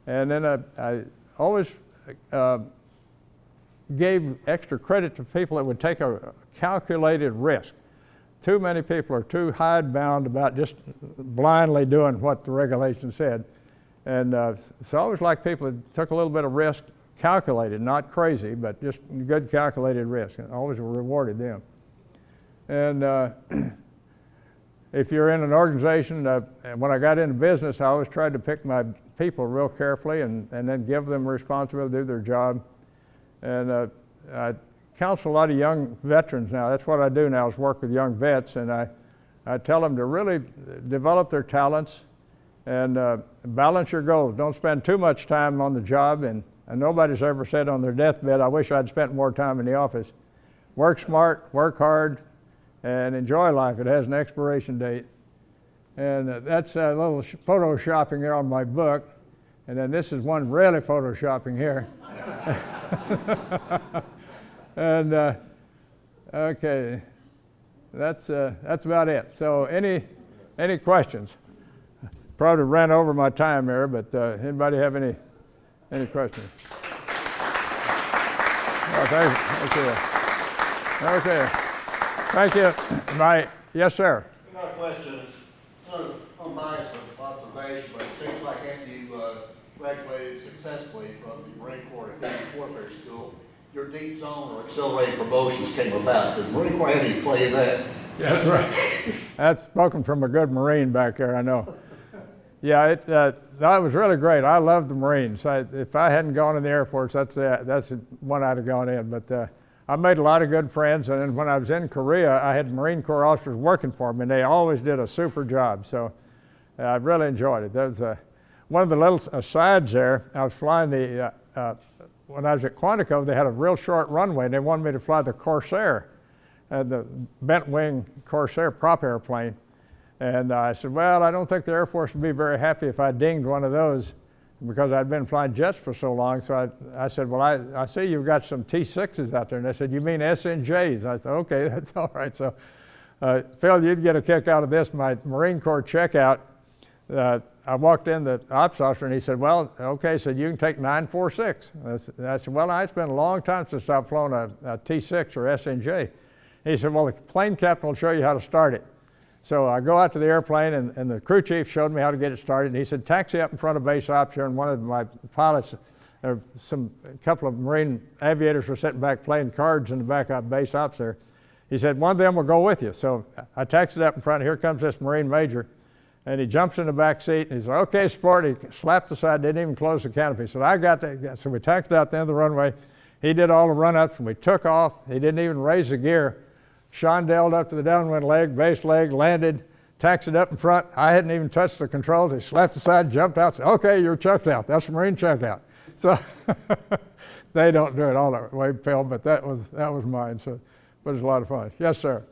And then I always gave extra credit to people that would take a calculated risk. Too many people are too hidebound about just blindly doing what the regulations said. And so I always liked people that took a little bit of risk, calculated, not crazy, but just good calculated risk. And I always rewarded them. And if you're in an organization, and when I got into business, I always tried to pick my people real carefully and then give them responsibility to do their job. And I counsel a lot of young veterans now. That's what I do now, is work with young vets, and I tell them to really develop their talents and balance your goals. Don't spend too much time on the job, and nobody's ever said on their deathbed, I wish I'd spent more time in the office. Work smart, work hard, and enjoy life. It has an expiration date. And that's a little photoshopping there on my book. And then this is one really photoshopping here. And okay, that's about it. So any questions? Probably ran over my time here, but anybody have any questions? Oh, thank you. Okay. Thank you. Yes, sir. I got a question. It's sort of unbiased observation, but it seems like after you graduated successfully from the Marine Corps Advanced Warfare School, your deep zone or accelerated promotions came about. Did the Marine Corps have any play in that? Yeah, that's right. That's spoken from a good Marine back there, I know. Yeah, that was really great. I loved the Marines. If I hadn't gone in the Air Force, that's one I'd have gone in. But I made a lot of good friends, and then when I was in Korea, I had Marine Corps officers working for me, and they always did a super job. So I really enjoyed it. There was one of the little asides there. I was flying when I was at Quantico, they had a real short runway, and they wanted me to fly the Corsair, the bent wing Corsair prop airplane. And I said, well, I don't think the Air Force would be very happy if I dinged one of those, because I'd been flying jets for so long. So I said, well, I see you've got some T6s out there. And they said, you mean SNJs? I said, okay, that's all right. So Phil, you'd get a kick out of this. My Marine Corps checkout, I walked in, the ops officer, and he said, well, okay, so you can take 946. I said, well, it's been a long time since I've flown a T6 or SNJ. He said, well, the plane captain will show you how to start it. So I go out to the airplane, and the crew chief showed me how to get it started. And he said, taxi up in front of base ops here, and one of my pilots, a couple of Marine aviators were sitting back playing cards in the back of base ops there. He said, one of them will go with you. So I taxied up in front. Here comes this Marine major, and he jumps in the back seat, and he said, okay, sport. He slapped the side, didn't even close the canopy. So I got that. So we taxied out the end of the runway. He did all the run-ups, and we took off. He didn't even raise the gear. Shondelled up to the downwind leg, base leg, landed, taxied up in front. I hadn't even touched the controls. He slapped the side, jumped out, said, okay, you're checked out. That's Marine checkout. So they don't do it all that way, Phil, but that was mine. So, but it was a lot of fun. Yes, sir.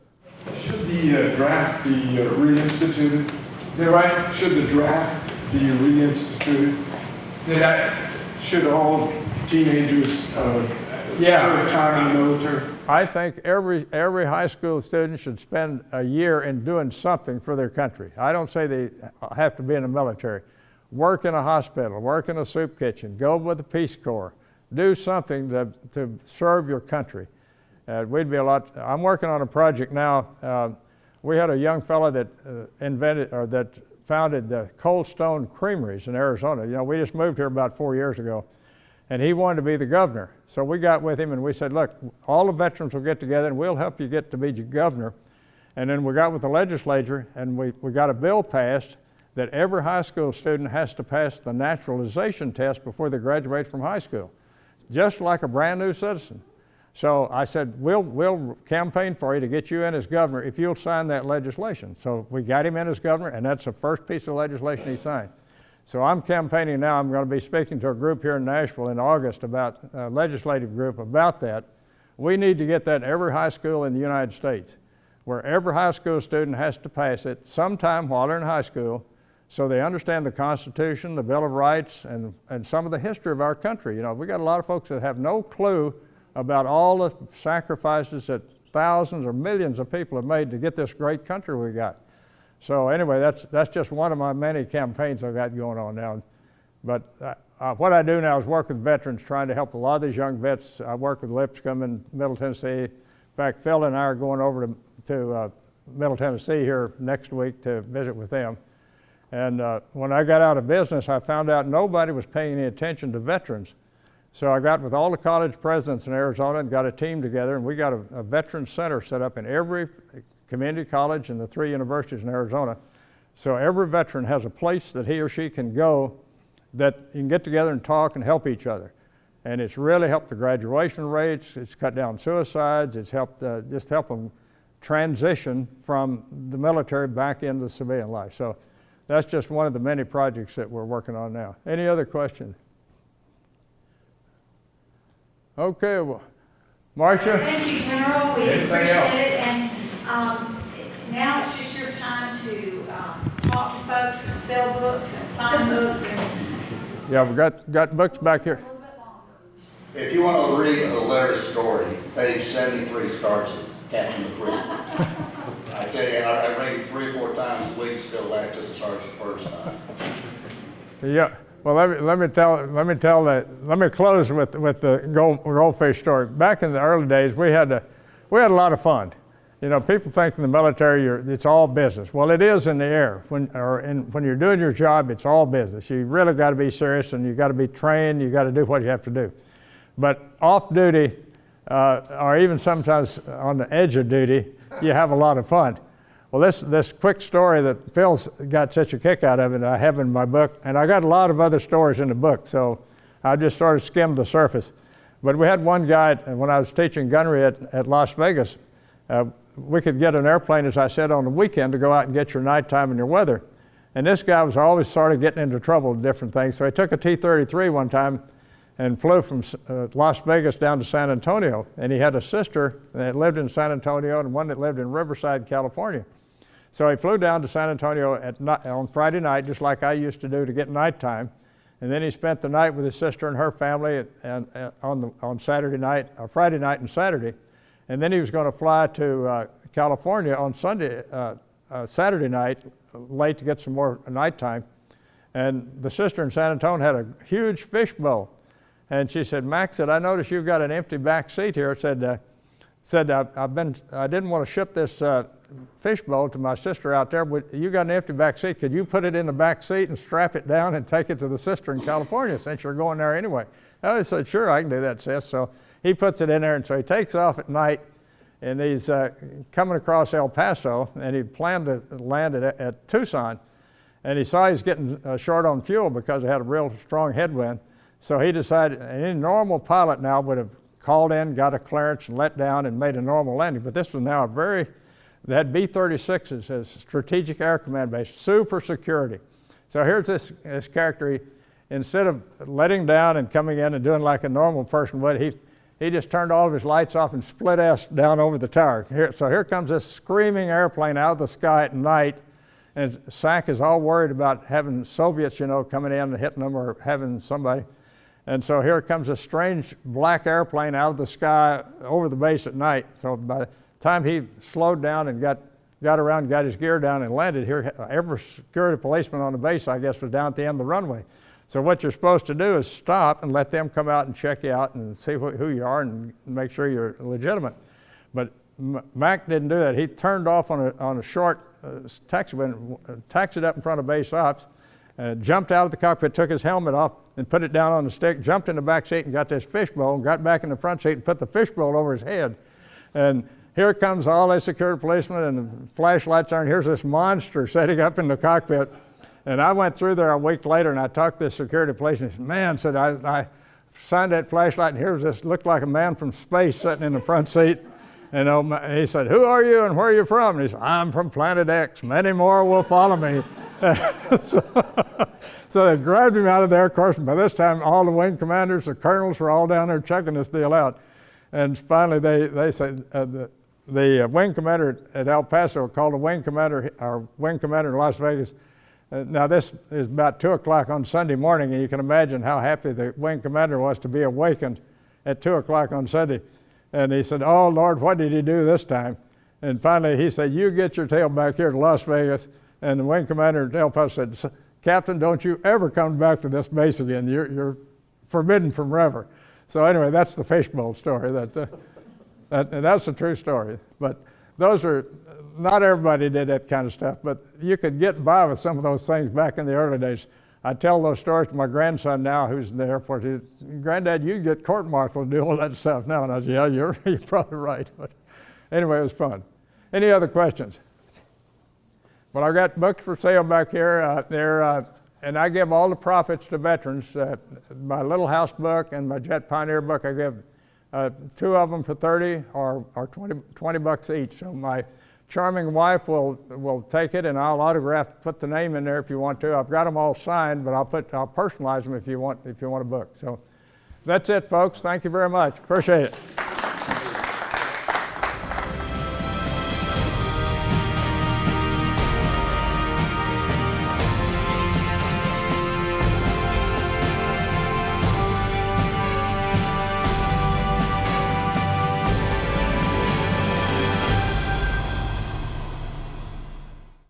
Should the draft be reinstituted? Should the draft be reinstituted? Should all teenagers serve time in the military? I think every high school student should spend a year in doing something for their country. I don't say they have to be in the military. Work in a hospital, work in a soup kitchen, go with the Peace Corps, do something to serve your country. We'd be a lot. I'm working on a project now. We had a young fellow that that founded the Cold Stone Creameries in Arizona. You know, we just moved here about 4 years ago. And he wanted to be the governor. So we got with him and we said, look, all the veterans will get together and we'll help you get to be governor. And then we got with the legislature and we got a bill passed that every high school student has to pass the naturalization test before they graduate from high school, just like a brand new citizen. So I said, we'll campaign for you to get you in as governor if you'll sign that legislation. So we got him in as governor, and that's the first piece of legislation he signed. So I'm campaigning now. I'm going to be speaking to a group here in Nashville in August, about a legislative group about that. We need to get that in every high school in the United States, where every high school student has to pass it sometime while they're in high school so they understand the Constitution, the Bill of Rights, and some of the history of our country. You know, we got a lot of folks that have no clue about all the sacrifices that thousands or millions of people have made to get this great country we got. So anyway, that's just one of my many campaigns I've got going on now. But what I do now is work with veterans, trying to help a lot of these young vets. I work with Lipscomb in Middle Tennessee. In fact, Phil and I are going over to Middle Tennessee here next week to visit with them. And when I got out of business, I found out nobody was paying any attention to veterans. So I got with all the college presidents in Arizona and got a team together, and we got a veteran center set up in every community college and the 3 universities in Arizona. So every veteran has a place that he or she can go that you can get together and talk and help each other. And it's really helped the graduation rates, it's cut down suicides, it's helped just help them transition from the military back into civilian life. So that's just one of the many projects that we're working on now. Any other questions? Okay, well, Marcia? Thank you, General. We Anything appreciate else? it. And now it's just your time to talk to folks and sell books and sign books. And Yeah, we've got books back here. a little bit longer. If you want to read Larry's story, page 73 starts at Captain the Prisoner. I tell you, I read it 3 or 4 times a week, still laugh just as hard as the first time. Yeah. Well, let me close with the goldfish story. Back in the early days, we had a lot of fun. You know, people think in the military it's all business. Well, it is in the air. When you're doing your job, it's all business. You really got to be serious, and you got to be trained. You got to do what you have to do. But off duty, or even sometimes on the edge of duty, you have a lot of fun. Well, this quick story that Phil's got such a kick out of it, I have in my book, and I got a lot of other stories in the book, so I just sort of skimmed the surface. But we had one guy, when I was teaching gunnery at Las Vegas, we could get an airplane, as I said, on the weekend to go out and get your nighttime and your weather. And this guy was always sort of getting into trouble with different things, so he took a T-33 one time and flew from Las Vegas down to San Antonio. And he had a sister that lived in San Antonio and one that lived in Riverside, California. So he flew down to San Antonio on Friday night, just like I used to do to get nighttime. And then he spent the night with his sister and her family on Saturday night, Friday night and Saturday. And then he was going to fly to California on Saturday night, late to get some more nighttime. And the sister in San Antonio had a huge fishbowl. And she said, "Max, I noticed you've got an empty back seat here." I didn't want to ship this fishbowl to my sister out there, but you got an empty back seat. Could you put it in the back seat and strap it down and take it to the sister in California since you're going there anyway? I said, "Sure, I can do that, sis." So he puts it in there, and so he takes off at night, and he's coming across El Paso, and he planned to land at Tucson, and he saw he's getting short on fuel because it had a real strong headwind. So he decided, any normal pilot now would have called in, got a clearance, and let down and made a normal landing. But this was now they had B-36s as Strategic Air Command Base, super security. So here's this character. Instead of letting down and coming in and doing like a normal person would, he just turned all of his lights off and split ass down over the tower. So here comes this screaming airplane out of the sky at night, and SAC is all worried about having Soviets, coming in and hitting them or having somebody. And so here comes a strange black airplane out of the sky over the base at night. So by the time he slowed down and got around, got his gear down and landed here, every security policeman on the base, I guess, was down at the end of the runway. So what you're supposed to do is stop and let them come out and check you out and see who you are and make sure you're legitimate. But Mac didn't do that. He turned off on a short taxied up in front of base ops, jumped out of the cockpit, took his helmet off and put it down on the stick, jumped in the back seat and got this fishbowl, and got back in the front seat and put the fishbowl over his head. And here comes all the security policemen and the flashlights are, and here's this monster setting up in the cockpit. And I went through there a week later and I talked to this security policeman. He said, "Man," said, I signed that flashlight and here's this, looked like a man from space sitting in the front seat. And he said, "Who are you and where are you from?" And he said, "I'm from Planet X. Many more will follow me." So they grabbed him out of there. Of course, by this time, all the wing commanders, the colonels were all down there checking this deal out. And finally, they said, the wing commander at El Paso called the wing commander in Las Vegas, Now this is about 2 o'clock on Sunday morning, and you can imagine how happy the wing commander was to be awakened at 2 o'clock on Sunday. And he said, "Oh Lord, what did he do this time?" And finally he said, "You get your tail back here to Las Vegas." And the wing commander helped us said, "Captain, don't you ever come back to this base again. You're forbidden from ever." So anyway, that's the fishbowl story. And that's a true story. But those are, not everybody did that kind of stuff, but you could get by with some of those things back in the early days. I tell those stories to my grandson now, who's in the Air Force. He said, "Granddad, you get court-martialed to do all that stuff now." And I said, "Yeah, you're probably right." But anyway, it was fun. Any other questions? Well, I've got books for sale back here. And I give all the profits to veterans. My Little House book and my Jet Pioneer book, I give 2 of them for 30 or 20 bucks each. So my charming wife will take it, and I'll autograph, put the name in there if you want to. I've got them all signed, but I'll personalize them if you want a book. So that's it, folks. Thank you very much. Appreciate it.